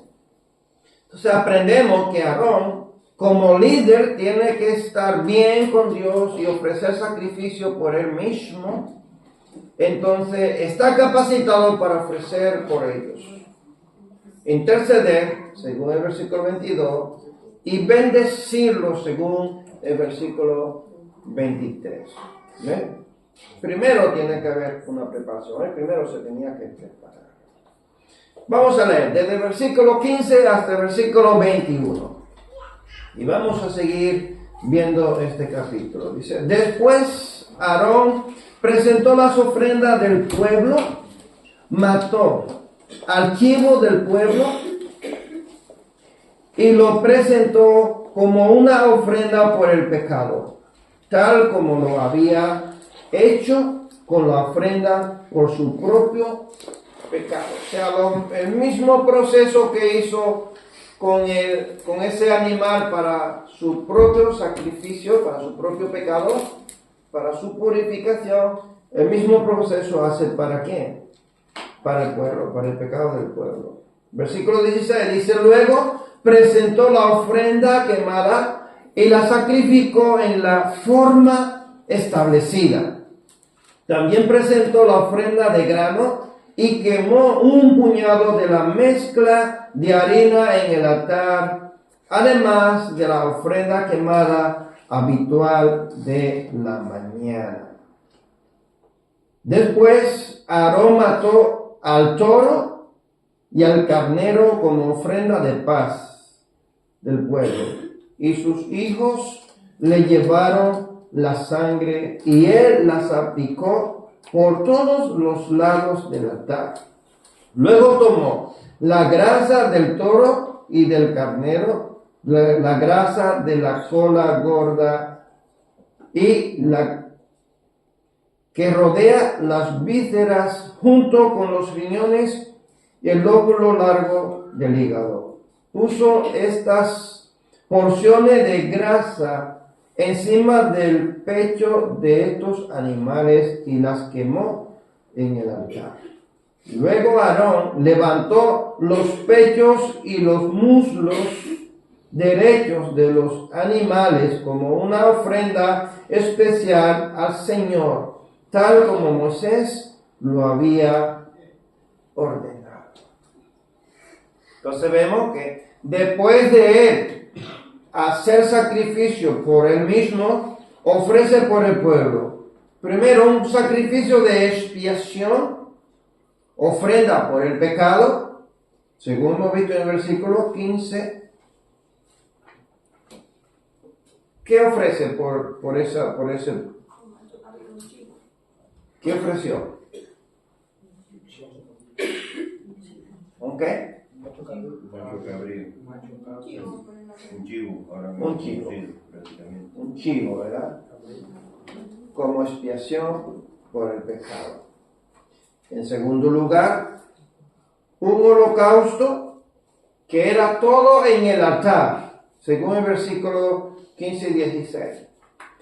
Entonces aprendemos que Aarón, como líder, tiene que estar bien con Dios y ofrecer sacrificio por él mismo. Entonces está capacitado para ofrecer por ellos. Interceder, según el versículo 22, y bendecirlos, según el versículo 23. ¿Ven? Primero tiene que haber una preparación. Primero se tenía que preparar. Vamos a leer desde el versículo 15 hasta el versículo 21. Y vamos a seguir viendo este capítulo. Dice: después Aarón presentó las ofrendas del pueblo, mató al chivo del pueblo y lo presentó como una ofrenda por el pecado, tal como lo había hecho con la ofrenda por su propio pecado. O sea, el mismo proceso que hizo con ese animal para su propio sacrificio, para su propio pecado, para su purificación, el mismo proceso hace ¿para qué? Para el pueblo, para el pecado del pueblo. Versículo 16 dice: luego presentó la ofrenda quemada y la sacrificó en la forma establecida. También presentó la ofrenda de grano y quemó un puñado de la mezcla de harina en el altar, además de la ofrenda quemada habitual de la mañana. Después Aarón mató al toro y al carnero como ofrenda de paz del pueblo, y sus hijos le llevaron la sangre y él la salpicó por todos los lados del altar. Luego tomó la grasa del toro y del carnero, la grasa de la cola gorda y que rodea las vísceras junto con los riñones y el lóbulo largo del hígado. Puso estas porciones de grasa encima del pecho de estos animales y las quemó en el altar. Luego Aarón levantó los pechos y los muslos derechos de los animales como una ofrenda especial al Señor, tal como Moisés lo había ordenado. Entonces vemos que después de él hacer sacrificio por él mismo, ofrece por el pueblo. Primero un sacrificio de expiación, ofrenda por el pecado, según hemos visto en el versículo 15. ¿Qué ofrece por ese? ¿Qué ofreció? ¿Ok? Macho cabrío. Un chivo, ahora Un chivo. sí, prácticamente. Un chivo, ¿verdad? Como expiación por el pecado. En segundo lugar, un holocausto que era todo en el altar, según el versículo 15 y 16.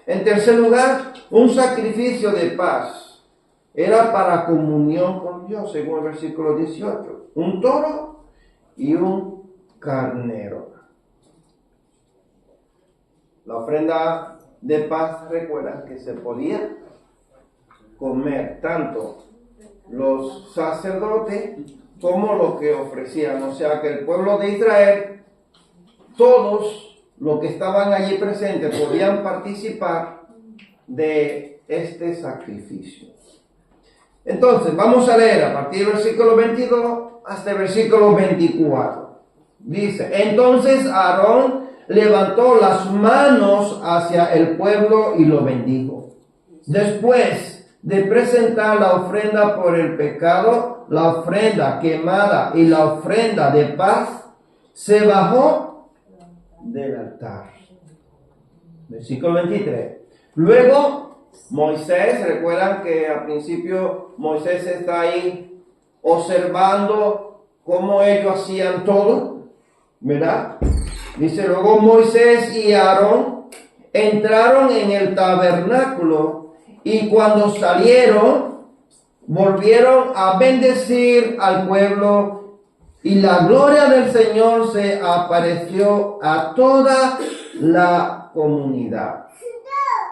En tercer lugar, un sacrificio de paz. Era para comunión con Dios, según el versículo 18. Un toro y un carnero. La ofrenda de paz, recuerdan que se podía comer tanto los sacerdotes como los que ofrecían. O sea que el pueblo de Israel, todos los que estaban allí presentes podían participar de este sacrificio. Entonces, vamos a leer a partir del versículo 22 hasta el versículo 24. Dice, entonces Aarón levantó las manos hacia el pueblo y lo bendijo. Después de presentar la ofrenda por el pecado, la ofrenda quemada y la ofrenda de paz, se bajó del altar. Versículo 23. Luego Moisés, recuerdan que al principio Moisés está ahí observando cómo ellos hacían todo, ¿verdad? Dice, luego Moisés y Aarón entraron en el tabernáculo y cuando salieron, volvieron a bendecir al pueblo y la gloria del Señor se apareció a toda la comunidad.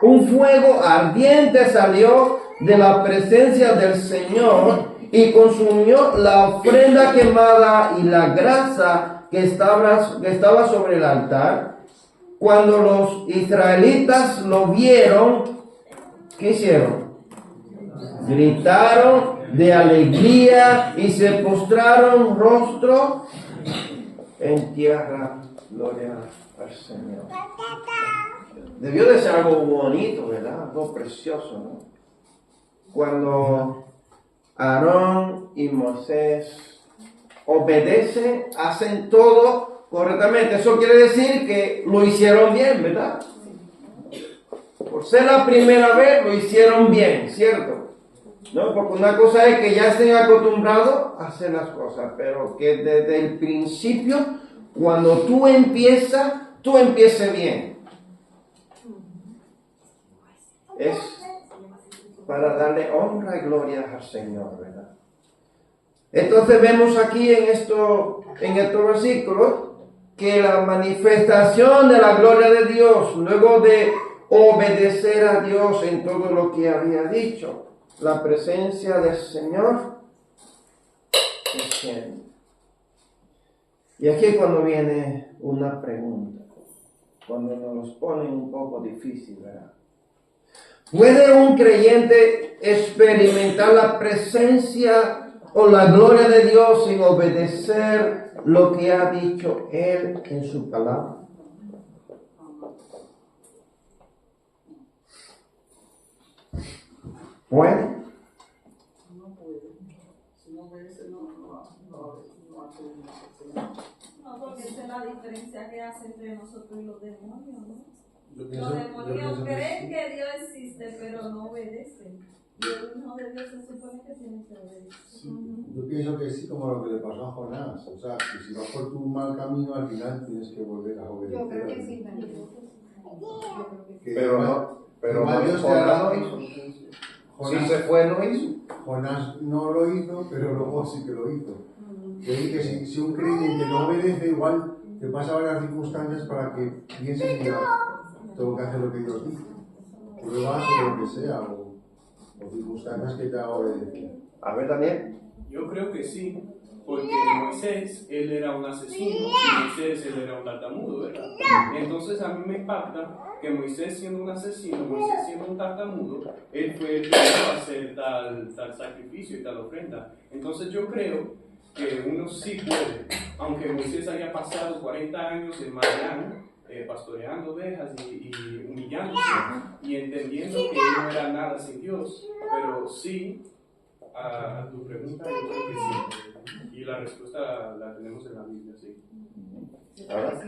Un fuego ardiente salió de la presencia del Señor y consumió la ofrenda quemada y la grasa que estaba sobre el altar. Cuando los israelitas lo vieron, ¿qué hicieron? Gritaron de alegría y se postraron rostro en tierra. Gloria al Señor. Debió de ser algo bonito, ¿verdad? Algo precioso, ¿no? Cuando Aarón y Moisés obedecen, hacen todo correctamente. Eso quiere decir que lo hicieron bien, ¿verdad? Por ser la primera vez, lo hicieron bien, ¿cierto? ¿No? Porque una cosa es que ya estén acostumbrados a hacer las cosas, pero que desde el principio, cuando tú empieces bien. Es para darle honra y gloria al Señor, ¿verdad? Entonces vemos aquí en estos versículos que la manifestación de la gloria de Dios, luego de obedecer a Dios en todo lo que había dicho, la presencia del Señor desciende. Y aquí es cuando viene una pregunta, cuando nos los ponen un poco difícil, ¿verdad? ¿Puede un creyente experimentar la presencia o la gloria de Dios sin obedecer lo que ha dicho Él en su palabra? ¿Puede? No puede. Si no obedece, no, porque esa es la diferencia que hace entre nosotros y los demonios, ¿no? Los demonios creen que Dios existe, pero no obedecen. Y el Hijo de Dios se supone que tiene que obedecer. Sí, yo pienso que sí, como lo que le pasó a Jonás. O sea, que si vas por tu mal camino, al final tienes que volver a obedecer. Yo creo que sí también. Yo creo que sí. Que Pero no, pero igual Dios te Jonás hará- no hizo. Jonás, Si se fue, no hizo. Jonás no lo hizo, pero luego sí que lo hizo. Yo digo que si un creyente no obedece, igual te pasa varias circunstancias para que pienses, mira, tengo que hacer lo que Dios dice. Pruebas o lo que sea, o circunstancias que te hagan obedecer. A ver, Daniel. Yo creo que sí, porque Moisés, él era un asesino, y Moisés, él era un tartamudo, ¿verdad? Entonces a mí me impacta que Moisés siendo un asesino, Moisés siendo un tartamudo, él fue el que iba a hacer tal sacrificio y tal ofrenda. Entonces yo creo que uno sí puede, aunque Moisés haya pasado 40 años en Madián, pastoreando ovejas y humillándose y entendiendo que él no era nada sin Dios, pero sí, a tu pregunta yo creo que sí, y la respuesta la tenemos en la Biblia, sí. Ahora.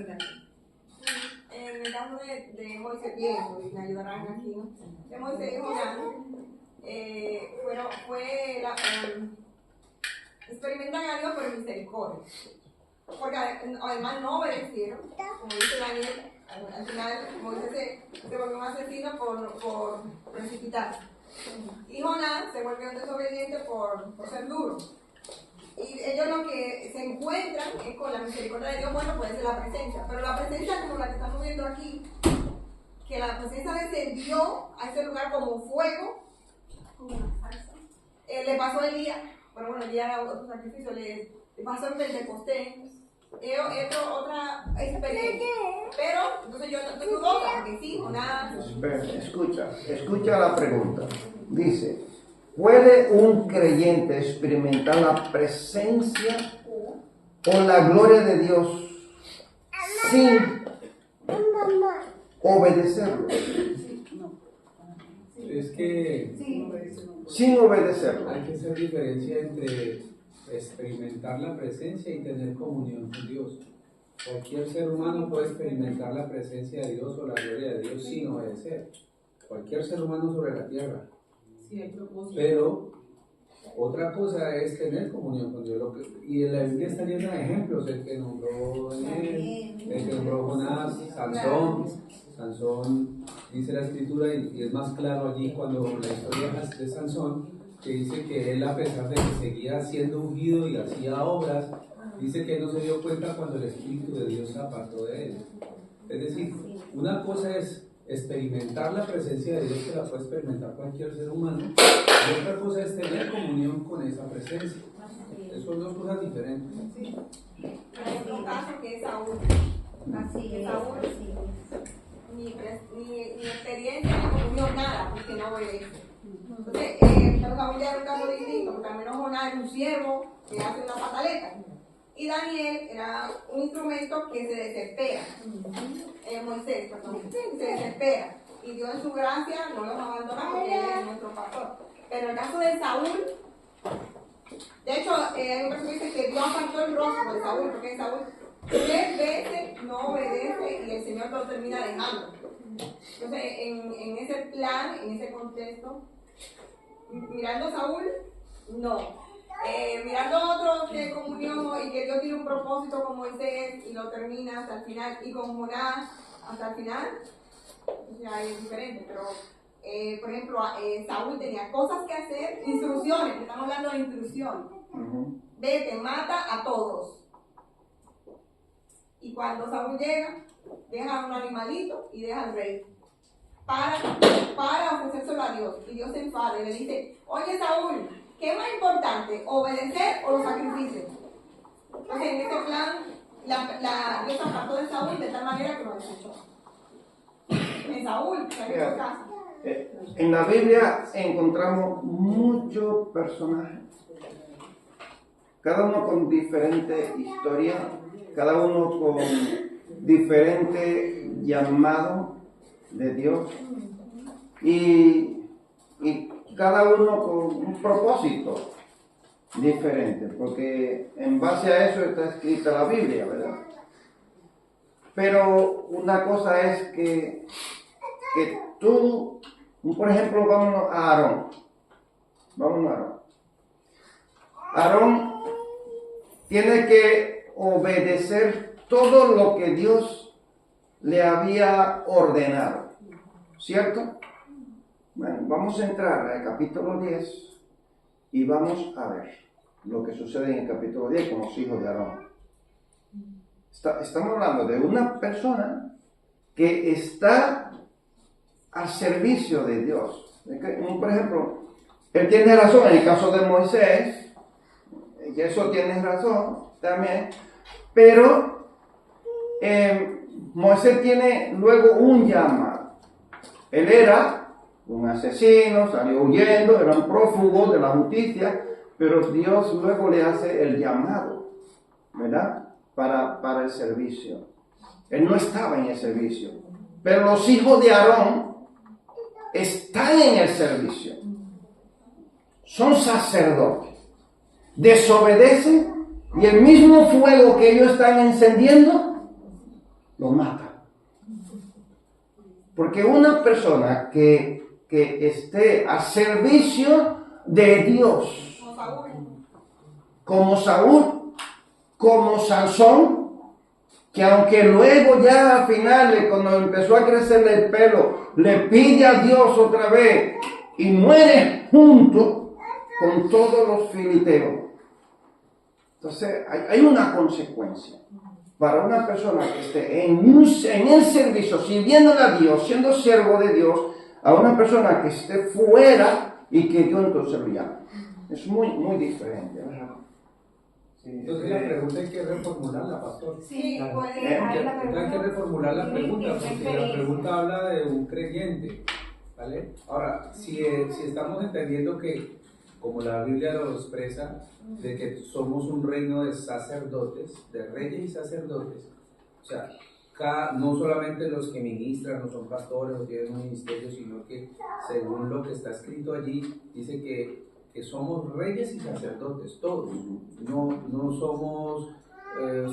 En el caso de Moisés, pienso, y me ayudarán aquí, ¿no? De Moisés y Jonás, experimentan a Dios por misericordia. Porque además no obedecieron, como dice Daniel, al final Moisés se volvió un asesino por precipitarse. Y Jonás se volvió un desobediente por ser duro. Y ellos lo que se encuentran es con la misericordia de Dios, bueno, puede ser la presencia, pero la presencia como la que estamos viendo aquí, que la presencia descendió a ese lugar como fuego, le pasó a Elías, pero bueno, Elías era otro sacrificio, le pasó en Pentecostés, es otra experiencia, pero entonces yo no dudo, porque sí, o nada. Escucha la pregunta. Dice, ¿puede un creyente experimentar la presencia o la gloria de Dios sin obedecerlo? Es que Sin obedecerlo. hay que hacer diferencia entre experimentar la presencia y tener comunión con Dios. Cualquier ser humano puede experimentar la presencia de Dios o la gloria de Dios sin obedecer. Cualquier ser humano sobre la tierra. Pero otra cosa es tener comunión con Dios. Y en la Biblia está llena de ejemplos. El que nombró Daniel, el que nombró Jonás, Sansón, dice la escritura, y es más claro allí cuando la historia de Sansón, que dice que él, a pesar de que seguía siendo ungido y hacía obras, dice que él no se dio cuenta cuando el Espíritu de Dios se apartó de él. Es decir, una cosa es experimentar la presencia de Dios, que la puede experimentar cualquier ser humano, y otra cosa es tener comunión con esa presencia. Son dos cosas diferentes. Hay otro caso que es Saúl. Así es. Saúl, ni experiencia ni comunión, nada, porque no obedece. Entonces, pero Saúl ya era un caso distinto, porque al menos Jonás era un siervo que hace una pataleta. Y Daniel era un instrumento que se desespera. Moisés, perdón, se desespera. Y Dios en su gracia no los abandona porque él es nuestro pastor. Pero en el caso de Saúl, de hecho, hay un versículo que dice que Dios apartó el rostro de Saúl, porque Saúl 3 veces no obedece y el Señor lo termina dejando. Entonces, en ese plan, en ese contexto, mirando a Saúl, no. Mirando a otros de comunión y que Dios tiene un propósito con Moisés y lo termina hasta el final, y con Jonás hasta el final, ya es diferente, pero por ejemplo, Saúl tenía cosas que hacer, instrucciones, estamos hablando de instrucción. Vete, mata a todos. Y cuando Saúl llega, deja un animalito y deja al rey para ofrecérselo a Dios. Y Dios se enfada y le dice, oye Saúl, ¿qué es más importante, obedecer o los sacrificios? Entonces en este plan, Dios apartó de Saúl de tal manera que lo desechó. En Saúl, en estos casos. En la Biblia encontramos muchos personajes, cada uno con diferente historia, cada uno con diferente llamado de Dios y cada uno con un propósito diferente, porque en base a eso está escrita la Biblia, ¿verdad? Pero una cosa es que tú, por ejemplo, vámonos a Aarón. Vamos a Aarón. Aarón tiene que obedecer todo lo que Dios le había ordenado, ¿cierto? Bueno, vamos a entrar al capítulo 10 y vamos a ver lo que sucede en el capítulo 10 con los hijos de Aarón. Estamos hablando de una persona que está al servicio de Dios. Por ejemplo, él tiene razón en el caso de Moisés, y eso tiene razón también, pero Moisés tiene luego un llamado. Él era un asesino, salió huyendo, era un prófugo de la justicia, pero Dios luego le hace el llamado, ¿verdad? Para el servicio. Él no estaba en el servicio, pero los hijos de Aarón están en el servicio. Son sacerdotes. Desobedecen y el mismo fuego que ellos están encendiendo lo mata. Porque una persona que esté a servicio de Dios, como Saúl, como Sansón, que aunque luego ya al final, cuando empezó a crecerle el pelo, le pide a Dios otra vez y muere junto con todos los filisteos. Entonces hay una consecuencia para una persona que esté en el servicio, sirviéndole a Dios, siendo siervo de Dios, a una persona que esté fuera y que Dios entonces lo llama. Es muy diferente, ¿verdad? Sí, entonces la pregunta hay que reformularla, pastor. Sí, Hay que reformular la pregunta, porque la pregunta habla de un creyente, ¿vale? Ahora, si estamos entendiendo que, como la Biblia lo expresa, de que somos un reino de sacerdotes, de reyes y sacerdotes, o sea, no solamente los que ministran o son pastores o tienen un ministerio, sino que según lo que está escrito allí, dice que somos reyes y sacerdotes, todos. No somos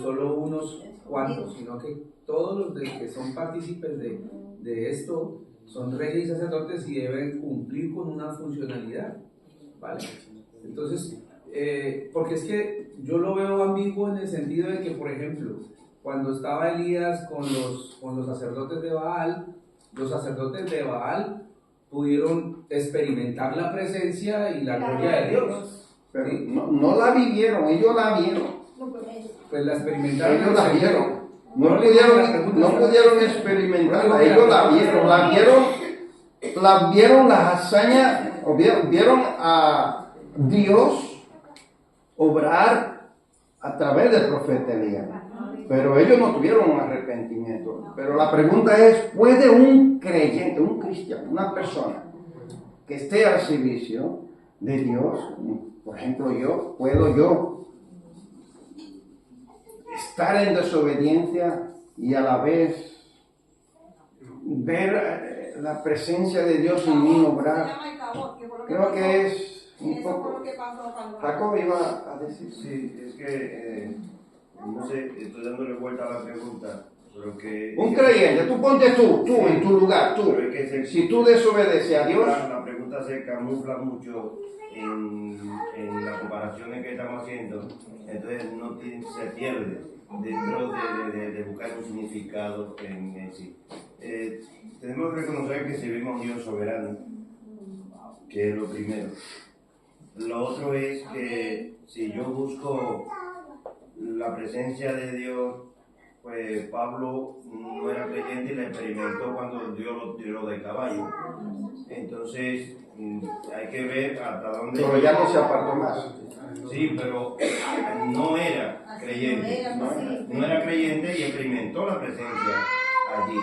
solo unos cuantos, sino que todos los que son partícipes de esto son reyes y sacerdotes y deben cumplir con una funcionalidad, ¿vale? Entonces, porque es que yo lo veo ambiguo en el sentido de que, por ejemplo, cuando estaba Elías con los sacerdotes de Baal, los sacerdotes de Baal pudieron experimentar la presencia y la gloria de Dios. Pero ¿sí? no la vivieron, ellos la vieron. Pues la experimentaron. Ellos la vieron. No pudieron experimentarla, ellos la vieron las hazañas, vieron a Dios obrar a través del profeta Elías. Pero ellos no tuvieron un arrepentimiento. Pero la pregunta es, ¿puede un creyente, un cristiano, una persona que esté al servicio de Dios, por ejemplo puedo yo estar en desobediencia y a la vez ver la presencia de Dios en mí obrar? Creo que es un poco... Jacob iba a decir. Sí, es que... no sé, estoy dándole vuelta a la pregunta, pero que... Un creyente, tú ponte tú en tu lugar, tú. Si tú desobedeces a Dios... La pregunta se camufla mucho en las comparaciones que estamos haciendo, entonces se pierde dentro de buscar un significado en sí. Tenemos que reconocer que servimos a un Dios soberano, que es lo primero. Lo otro es que si yo busco la presencia de Dios, pues Pablo no era creyente y la experimentó cuando Dios lo tiró del caballo. Entonces hay que ver hasta dónde... Pero ya no se apartó más. Sí, pero no era creyente. No era creyente y experimentó la presencia allí.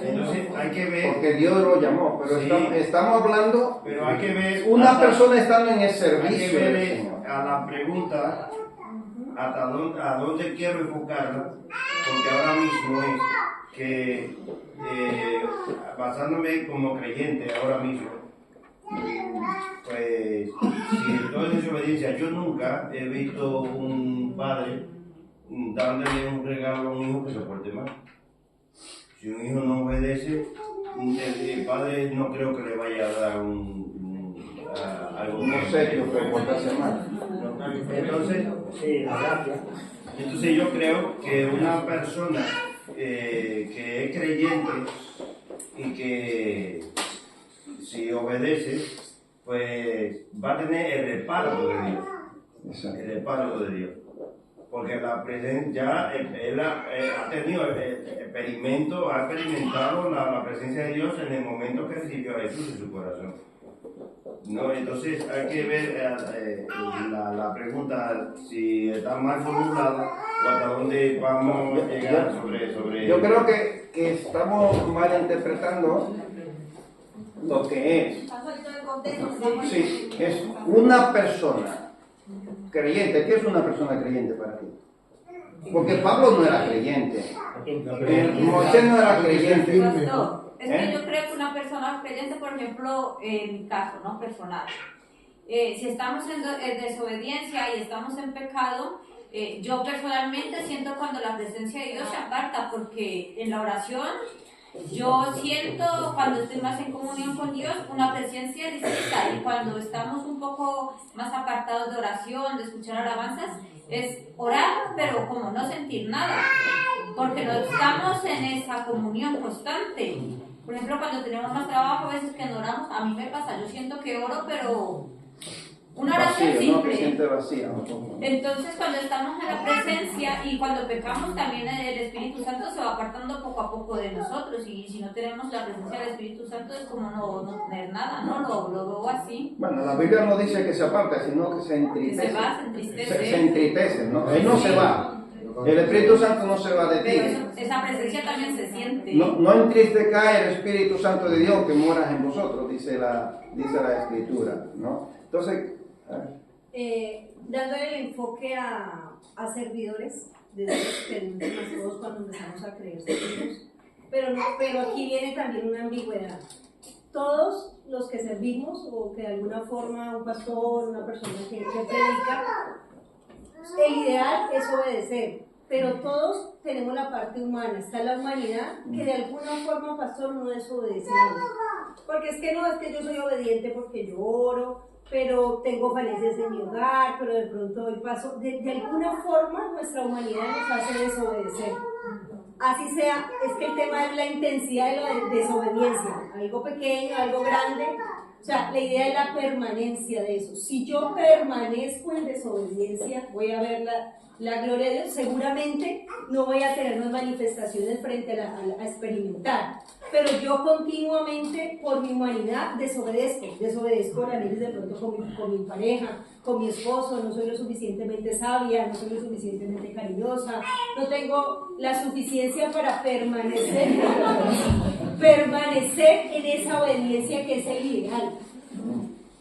Entonces hay que ver... Porque Dios lo llamó, pero sí, estamos hablando... Pero hay que ver... Una persona estando en el servicio. Hay que ver a la pregunta... a dónde quiero enfocarla, porque ahora mismo es que basándome como creyente ahora mismo, pues si estoy en desobediencia, yo nunca he visto un padre dándole un regalo a un hijo que se porte mal. Si un hijo no obedece, el padre no creo que le vaya a dar un algo No sé, yo puedo portarse mal. Entonces, Sí, la gracia. entonces yo creo que una persona que es creyente y que si obedece, pues va a tener el respaldo de Dios. Exacto. El respaldo de Dios. Porque la presencia, ya él ha tenido ha experimentado la presencia de Dios en el momento que recibió a Jesús en su corazón. No, entonces hay que ver la pregunta si está mal formulada o hasta dónde vamos a llegar sobre... Yo creo que estamos malinterpretando lo que es. Está saliendo del contexto. Sí, es una persona creyente. ¿Qué es una persona creyente para ti? Porque Pablo no era creyente. Moisés no era creyente. Pastor, es que yo creo que una persona creyente, por ejemplo, en mi caso, ¿no? Personal, si estamos en desobediencia y estamos en pecado, yo personalmente siento cuando la presencia de Dios se aparta, porque en la oración yo siento, cuando estoy más en comunión con Dios, una presencia distinta, y cuando estamos un poco más apartados de oración, de escuchar alabanzas, es orar, pero como no sentir nada, porque no estamos en esa comunión constante. Por ejemplo, cuando tenemos más trabajo, a veces que no oramos, a mí me pasa, yo siento que oro, pero una oración Vacío, ¿no? Que simple. siente vacía. Entonces, cuando estamos en la presencia y cuando pecamos, también el Espíritu Santo se va apartando poco a poco de nosotros, y si no tenemos la presencia del Espíritu Santo es como no tener nada, ¿no? Lo veo así. Bueno, la Biblia no dice que se aparta, sino que se entristece. Que se va, se entristece. Se entristece, ¿no? Él no se va. El Espíritu Santo no se va de ti. Pero esa presencia también se siente. No entristezca el Espíritu Santo de Dios que mora en vosotros, dice la Escritura, ¿no? Entonces, dándole el enfoque a servidores de Dios, que más todos cuando empezamos a creer servimos, pero aquí viene también una ambigüedad. Todos los que servimos, o que de alguna forma un pastor, una persona que predica, el ideal es obedecer, pero todos tenemos la parte humana, está la humanidad, que de alguna forma, pastor, no desobedecemos. Porque es que yo soy obediente porque yo oro, pero tengo falencias en mi hogar, pero de pronto doy paso. De alguna forma nuestra humanidad nos hace desobedecer. Así sea, es que el tema es la intensidad de la desobediencia, algo pequeño, algo grande. O sea, la idea es la permanencia de eso. Si yo permanezco en desobediencia, voy a ver la gloria de Dios. Seguramente no voy a tener unas manifestaciones frente a experimentar. Pero yo continuamente, por mi humanidad, desobedezco las leyes de pronto con mi pareja, con mi esposo. No soy lo suficientemente sabia, no soy lo suficientemente cariñosa, no tengo la suficiencia para permanecer en esa obediencia que es el ideal.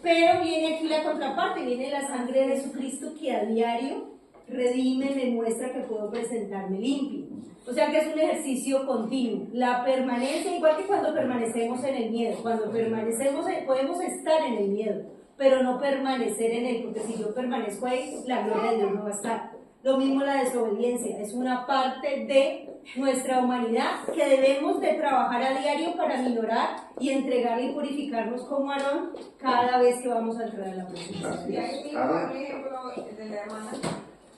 Pero viene aquí la contraparte, viene la sangre de Jesucristo que a diario redime, me muestra que puedo presentarme limpio. O sea que es un ejercicio continuo. La permanencia, igual que cuando permanecemos en el miedo, cuando permanecemos, podemos estar en el miedo, pero no permanecer en él, porque si yo permanezco ahí, la gloria de Dios no va a estar. Lo mismo la desobediencia, es una parte de nuestra humanidad que debemos de trabajar a diario para minorar y entregar y purificarnos como Aarón cada vez que vamos a entrar a la presencia de Y Dios. ahí mismo un ejemplo de la hermana,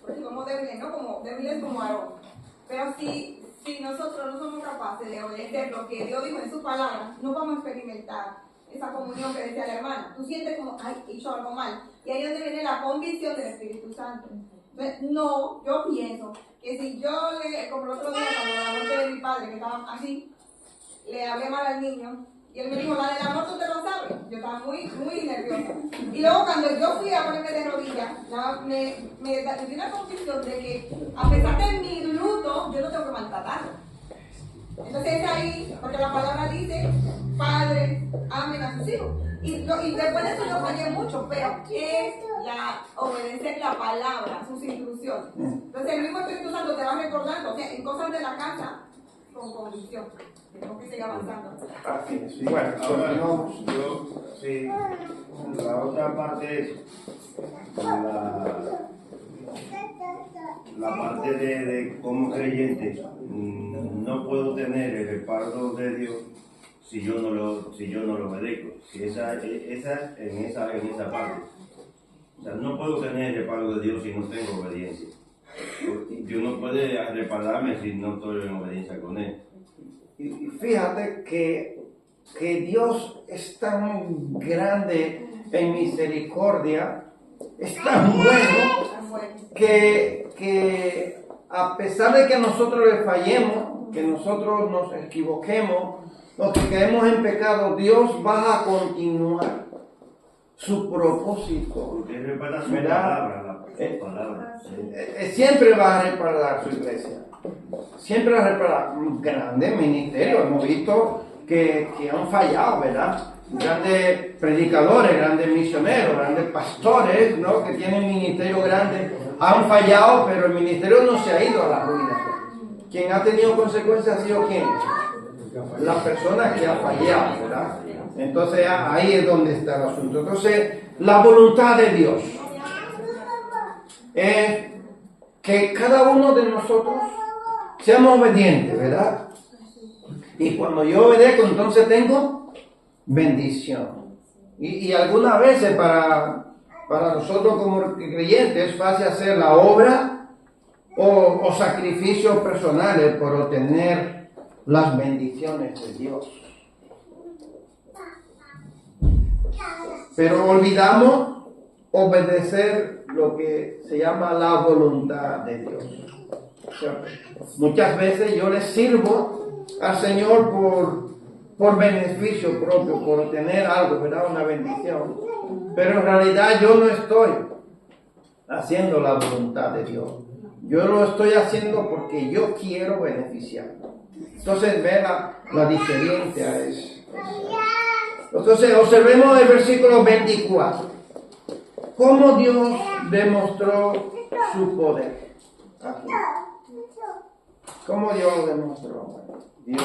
porque somos débiles, ¿no? Como débiles como Aarón. Pero si nosotros no somos capaces de obedecer lo que Dios dijo en su palabra, no vamos a experimentar esa comunión que decía la hermana. Tú sientes como, ay, he hecho algo mal. Y ahí es donde viene la convicción del Espíritu Santo. Entonces, no, yo pienso que si yo como el otro día, cuando la muerte de mi padre, que estaba así, le hablé mal al niño, y él me dijo, la del amor tú te lo sabes. Yo estaba muy, muy nerviosa. Y luego cuando yo fui a ponerme de rodillas, me dio una convicción de que a pesar de mi luto, yo no tengo que maltratarlo. Entonces es ahí, porque la palabra dice, padres, amen a sus hijos. Y después de eso yo fallé mucho, pero es obedecer la palabra, sus instrucciones. Entonces el mismo Espíritu Santo te va recordando, o sea, en cosas de la casa, con convicción. Tenemos que seguir avanzando. así es. Bueno, Ahora, sí, la otra parte es la parte de como creyente, no puedo tener el respaldo de Dios si yo no lo obedezco. Esa en esa parte. O sea, no puedo tener el respaldo de Dios si no tengo obediencia. Dios no puede respaldarme si no estoy en obediencia con Él. Y fíjate que Dios es tan grande en misericordia, es tan bueno, que a pesar de que nosotros le fallemos, que nosotros nos equivoquemos, o que caemos en pecado, Dios va a continuar su propósito. Porque Él respalda su ¿verdad? palabra. Siempre va a respaldar su iglesia. Siempre va a respaldar. Grandes ministerios, hemos visto que han fallado, ¿verdad? Grandes predicadores, grandes misioneros, grandes pastores, ¿no? Que tienen ministerio grande, han fallado, pero el ministerio no se ha ido a la ruina. Quien ha tenido consecuencias ha sido ¿quién? La persona que ha fallado, ¿verdad? Entonces ahí es donde está el asunto. Entonces, la voluntad de Dios es que cada uno de nosotros seamos obedientes, ¿verdad? Y cuando yo obedezco, entonces tengo bendición. Y algunas veces para nosotros como creyentes es fácil hacer la obra o sacrificios personales por obtener las bendiciones de Dios. Pero olvidamos obedecer lo que se llama la voluntad de Dios. O sea, muchas veces yo le sirvo al Señor por beneficio propio, por obtener algo, ¿verdad? Una bendición. Pero en realidad yo no estoy haciendo la voluntad de Dios. Yo lo estoy haciendo porque yo quiero beneficiar. Entonces, ve la diferencia es. Entonces, observemos el versículo 24. ¿Cómo Dios demostró su poder? Aquí. ¿Cómo Dios lo demostró? Dios,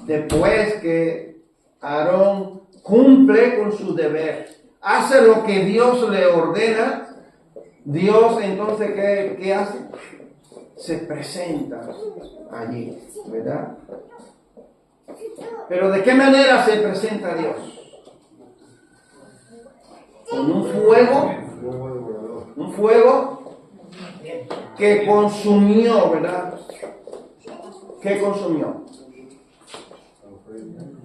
después que Aarón cumple con su deber, hace lo que Dios le ordena, Dios entonces, ¿qué hace? Se presenta allí, ¿verdad? Pero ¿de qué manera se presenta Dios? Con un fuego que consumió, ¿verdad? ¿Qué consumió?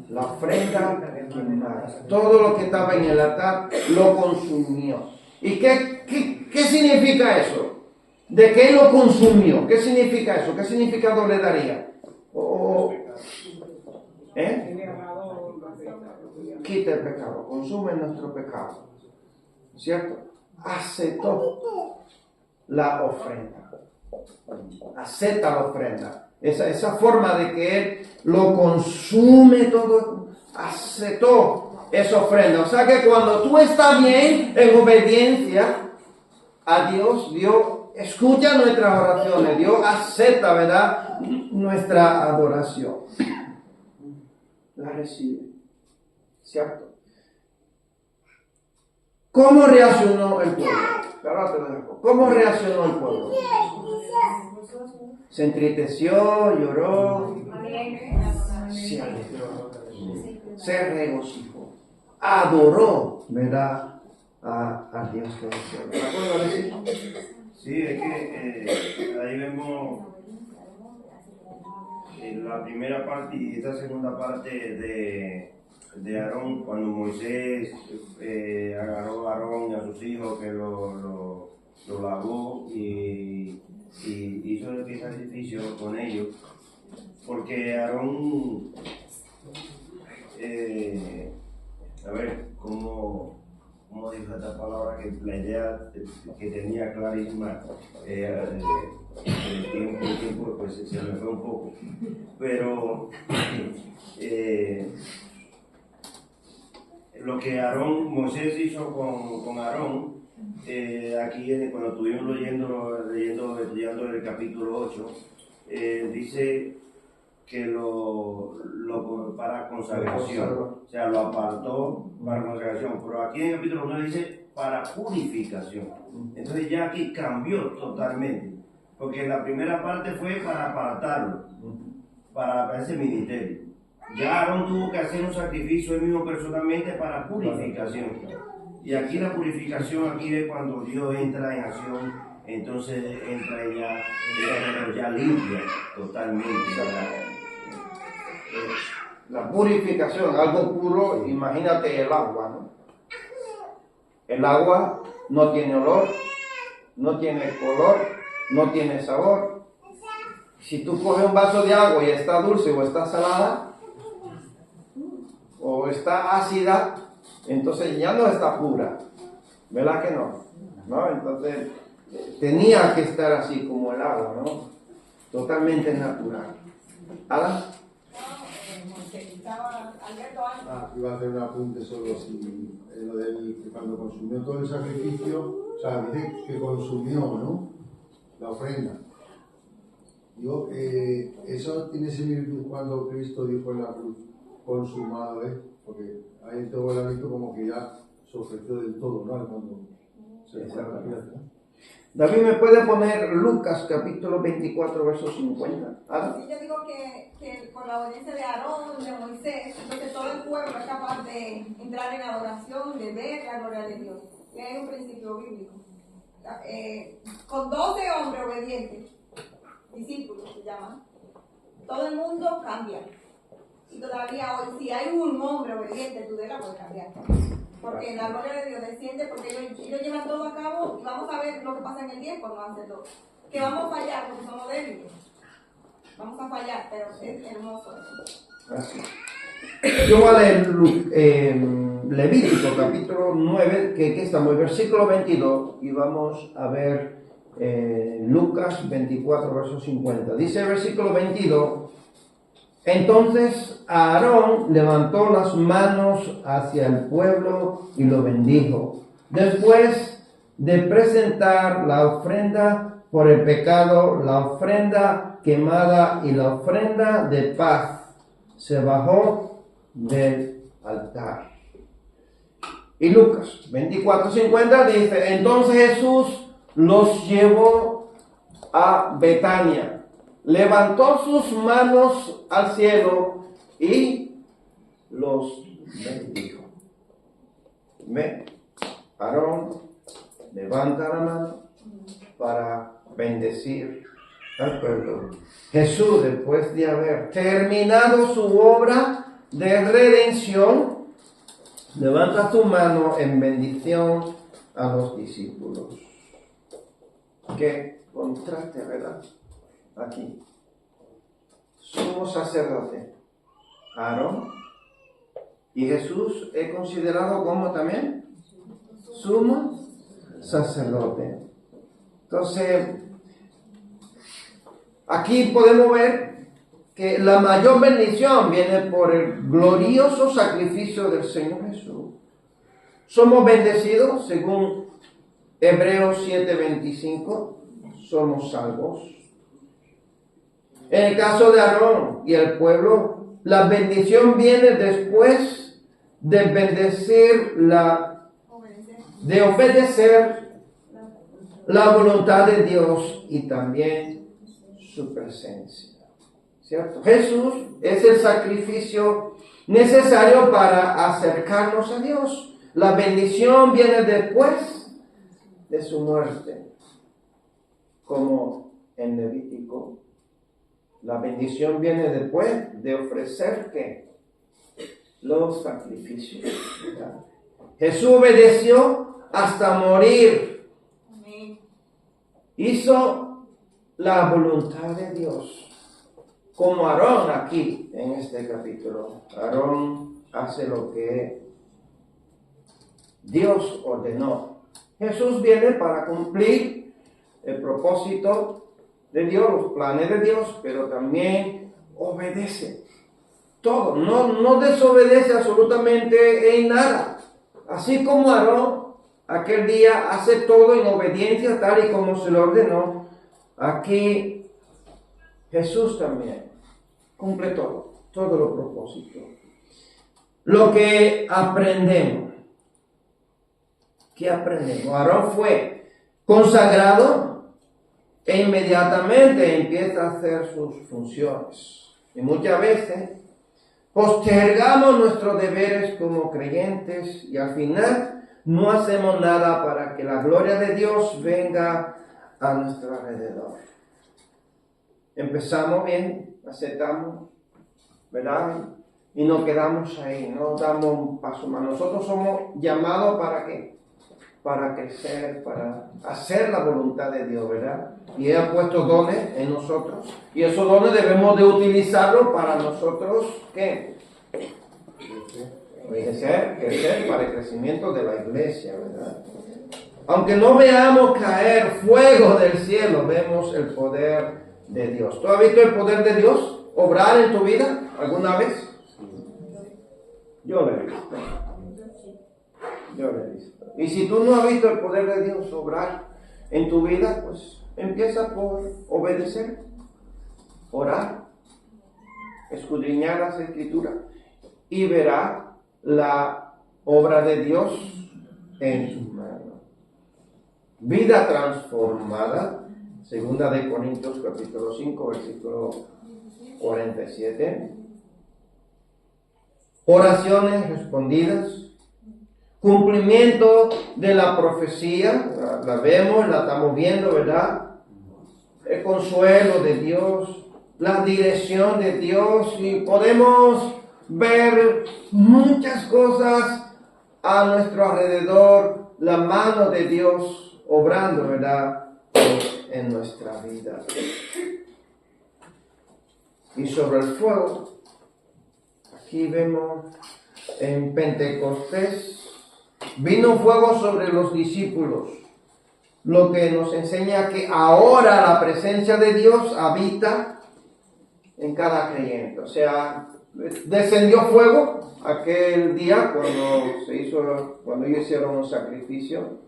La ofrenda quemada. Todo lo que estaba en el altar lo consumió. ¿Y qué significa eso? ¿De qué lo consumió? ¿Qué significa eso? ¿Qué significado le daría? Quita el pecado, consume nuestro pecado. ¿Cierto? Aceptó la ofrenda. Acepta la ofrenda. Esa forma de que Él lo consume todo, aceptó esa ofrenda. O sea que cuando tú estás bien en obediencia a Dios, Dios escucha nuestras oraciones, Dios acepta, ¿verdad?, nuestra adoración. La recibe. ¿Cierto? ¿Cómo reaccionó el pueblo? ¿Cómo reaccionó el pueblo? Se entristeció, lloró, se alegró, se regocijó, adoró, ¿verdad?, a Dios que es. ¿De acuerdo, Alexis? Sí, es que ahí vemos la primera parte y esta segunda parte de Aarón, cuando Moisés agarró a Aarón y a sus hijos, que lo lavó y hizo el sacrificio con ellos, porque Aarón, a ver, ¿cómo dijo esta palabra? Que la idea que tenía clarísima, el tiempo pues se me fue un poco, pero lo que Moisés hizo con Aarón, aquí cuando estuvimos estudiando el capítulo 8, dice que lo para consagración, o sea, lo apartó para consagración, pero aquí en el capítulo 9 dice para purificación. Entonces ya aquí cambió totalmente, porque la primera parte fue para apartarlo, para ese ministerio. Ya Aarón tuvo que hacer un sacrificio él mismo personalmente para purificación. Y aquí la purificación, aquí es cuando Dios entra en acción, entonces entra ya limpia totalmente. La purificación, algo puro, imagínate el agua, ¿no? El agua no tiene olor, no tiene color, no tiene sabor. Si tú coges un vaso de agua y está dulce o está salada, o está ácida, entonces ya no está pura. ¿Verdad que no? ¿No? Entonces tenía que estar así como el agua, ¿no? Totalmente natural. ¿Alan? Iba a hacer un apunte solo si lo del que cuando consumió todo el sacrificio, o sea, dice que consumió, ¿no? La ofrenda. Digo, eso tiene similitud cuando Cristo dijo en la cruz, consumado es, porque ahí todo el hábito como que ya se ofreció del todo, ¿no? Cuando se fue a la fiesta. David, ¿me puede poner Lucas capítulo 24, verso 50? ¿Ah? Sí, yo digo que por la obediencia de Aarón, de Moisés, entonces todo el pueblo es capaz de entrar en adoración, de ver la gloria de Dios. Y hay un principio bíblico. Con 12 hombres obedientes, discípulos se llaman, todo el mundo cambia. Y todavía hoy, si hay un hombre obediente, tú de la puedes cambiar. Porque la gloria de Dios desciende, porque ellos llevan todo a cabo y vamos a ver lo que pasa en el tiempo, no hace todo. Que vamos a fallar porque somos débiles. Vamos a fallar, pero es hermoso eso. Gracias. Yo voy a leer Levítico capítulo 9, que estamos en versículo 22, y vamos a ver Lucas 24, verso 50. Dice el versículo 22: entonces Aarón levantó las manos hacia el pueblo y lo bendijo. Después de presentar la ofrenda por el pecado, la ofrenda quemada y la ofrenda de paz, se bajó del altar. Y Lucas 24:50 dice: entonces Jesús los llevó a Betania, levantó sus manos al cielo y los bendijo. Ven, Aarón levanta la mano para bendecir al pueblo. Jesús, después de haber terminado su obra de redención, levanta su mano en bendición a los discípulos. Qué contraste, ¿verdad? Aquí, sumo sacerdote Aarón, y Jesús es considerado como también sumo sacerdote. Entonces, aquí podemos ver que la mayor bendición viene por el glorioso sacrificio del Señor Jesús. Somos bendecidos según Hebreos 7:25, somos salvos. En el caso de Aarón y el pueblo, la bendición viene después de obedecer la voluntad de Dios y también su presencia. ¿Cierto? Jesús es el sacrificio necesario para acercarnos a Dios. La bendición viene después de su muerte, como en Levítico. La bendición viene después de ofrecer ¿qué? Los sacrificios. ¿Verdad? Jesús obedeció hasta morir. Hizo la voluntad de Dios. Como Aarón aquí en este capítulo. Aarón hace lo que Dios ordenó. Jesús viene para cumplir el propósito de Dios, los planes de Dios, pero también obedece todo, no desobedece absolutamente en nada. Así como Aarón aquel día hace todo en obediencia tal y como se lo ordenó, aquí Jesús también cumple todos los propósitos. Lo que aprendemos, ¿qué aprendemos? Aarón fue consagrado e inmediatamente empieza a hacer sus funciones. Y muchas veces postergamos nuestros deberes como creyentes y al final no hacemos nada para que la gloria de Dios venga a nuestro alrededor. Empezamos bien, aceptamos, ¿verdad? Y nos quedamos ahí, no damos un paso más. Nosotros somos llamados ¿para qué? Para crecer, para hacer la voluntad de Dios, ¿verdad? Y Él ha puesto dones en nosotros. Y esos dones debemos de utilizarlos para nosotros, ¿qué? Crecer para el crecimiento de la iglesia, ¿verdad? Aunque no veamos caer fuego del cielo, vemos el poder de Dios. ¿Tú has visto el poder de Dios obrar en tu vida alguna vez? Yo lo he visto. Yo lo he visto. Y si tú no has visto el poder de Dios obrar en tu vida, pues empieza por obedecer, orar, escudriñar las Escrituras y verá la obra de Dios en su mano. Vida transformada, 2 de Corintios capítulo 5, versículo 47. Oraciones respondidas. Cumplimiento de la profecía, la vemos, la estamos viendo, ¿verdad? El consuelo de Dios, la dirección de Dios, y podemos ver muchas cosas a nuestro alrededor, la mano de Dios obrando, ¿verdad? En nuestra vida. Y sobre el fuego, aquí vemos en Pentecostés, vino fuego sobre los discípulos, lo que nos enseña que ahora la presencia de Dios habita en cada creyente. O sea, descendió fuego aquel día cuando ellos hicieron un sacrificio.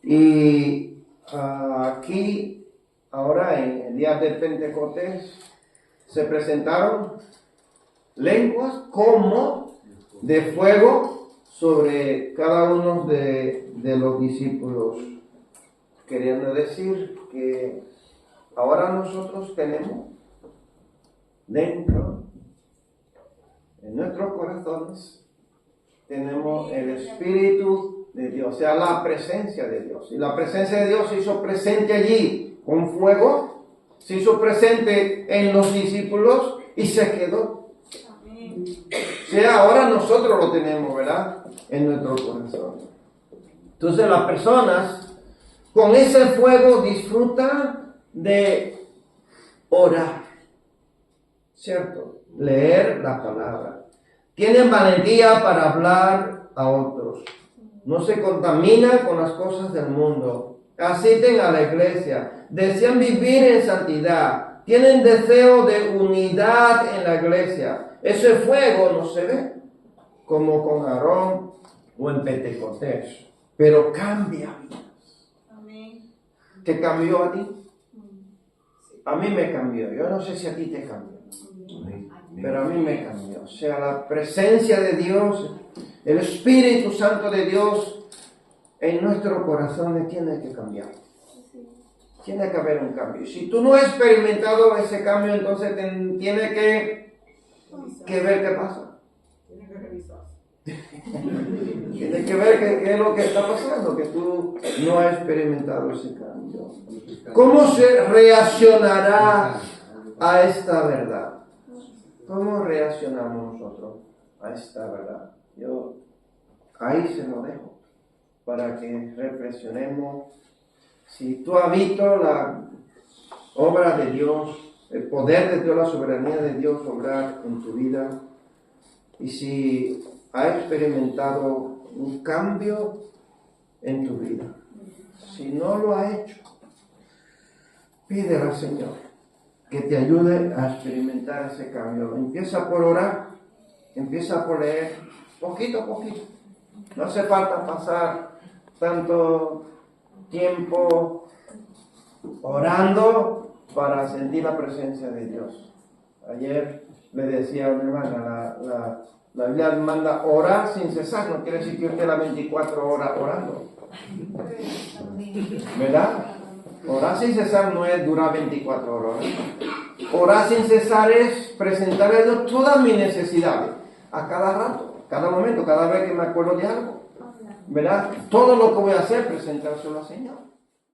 Y aquí, ahora en el día del Pentecostés, se presentaron lenguas como de fuego sobre cada uno de los discípulos, queriendo decir que ahora nosotros tenemos dentro, en nuestros corazones, tenemos el Espíritu de Dios, o sea, la presencia de Dios. Y la presencia de Dios se hizo presente allí con fuego, se hizo presente en los discípulos y se quedó. O sea, ahora nosotros lo tenemos, ¿verdad? En nuestro corazón. Entonces las personas con ese fuego disfrutan de orar, ¿cierto? Leer la palabra. Tienen valentía para hablar a otros. No se contaminan con las cosas del mundo. Asisten a la iglesia. Desean vivir en santidad. Tienen deseo de unidad en la iglesia. Ese fuego no se ve como con Aarón o en Pentecostés, pero cambia vidas. Amén. ¿Te cambió a ti? A mí me cambió. Yo no sé si a ti te cambió, pero a mí me cambió. O sea, la presencia de Dios, el Espíritu Santo de Dios en nuestro corazón tiene que cambiar. Tiene que haber un cambio. Si tú no has experimentado ese cambio, entonces tiene que ver qué pasa. Tiene que revisar. Tienes que ver qué es lo que está pasando, que tú no has experimentado ese cambio. ¿Cómo se reaccionará a esta verdad? ¿Cómo reaccionamos nosotros a esta verdad? Yo ahí se lo dejo para que reflexionemos. Si tú has visto la obra de Dios, el poder de Dios, la soberanía de Dios obrar en tu vida, y si has experimentado un cambio en tu vida, si no lo has hecho, pídele al Señor que te ayude a experimentar ese cambio. Empieza por orar, empieza por leer, poquito a poquito. No hace falta pasar tanto tiempo orando para sentir la presencia de Dios. Ayer le decía a mi hermana, la Biblia manda orar sin cesar, no quiere decir que usted las 24 horas orando, ¿verdad? Orar sin cesar no es durar 24 horas, Orar sin cesar es presentarle a Dios todas mis necesidades, a cada rato, cada momento, cada vez que me acuerdo de algo, ¿verdad? Todo lo que voy a hacer, presentárselo al Señor.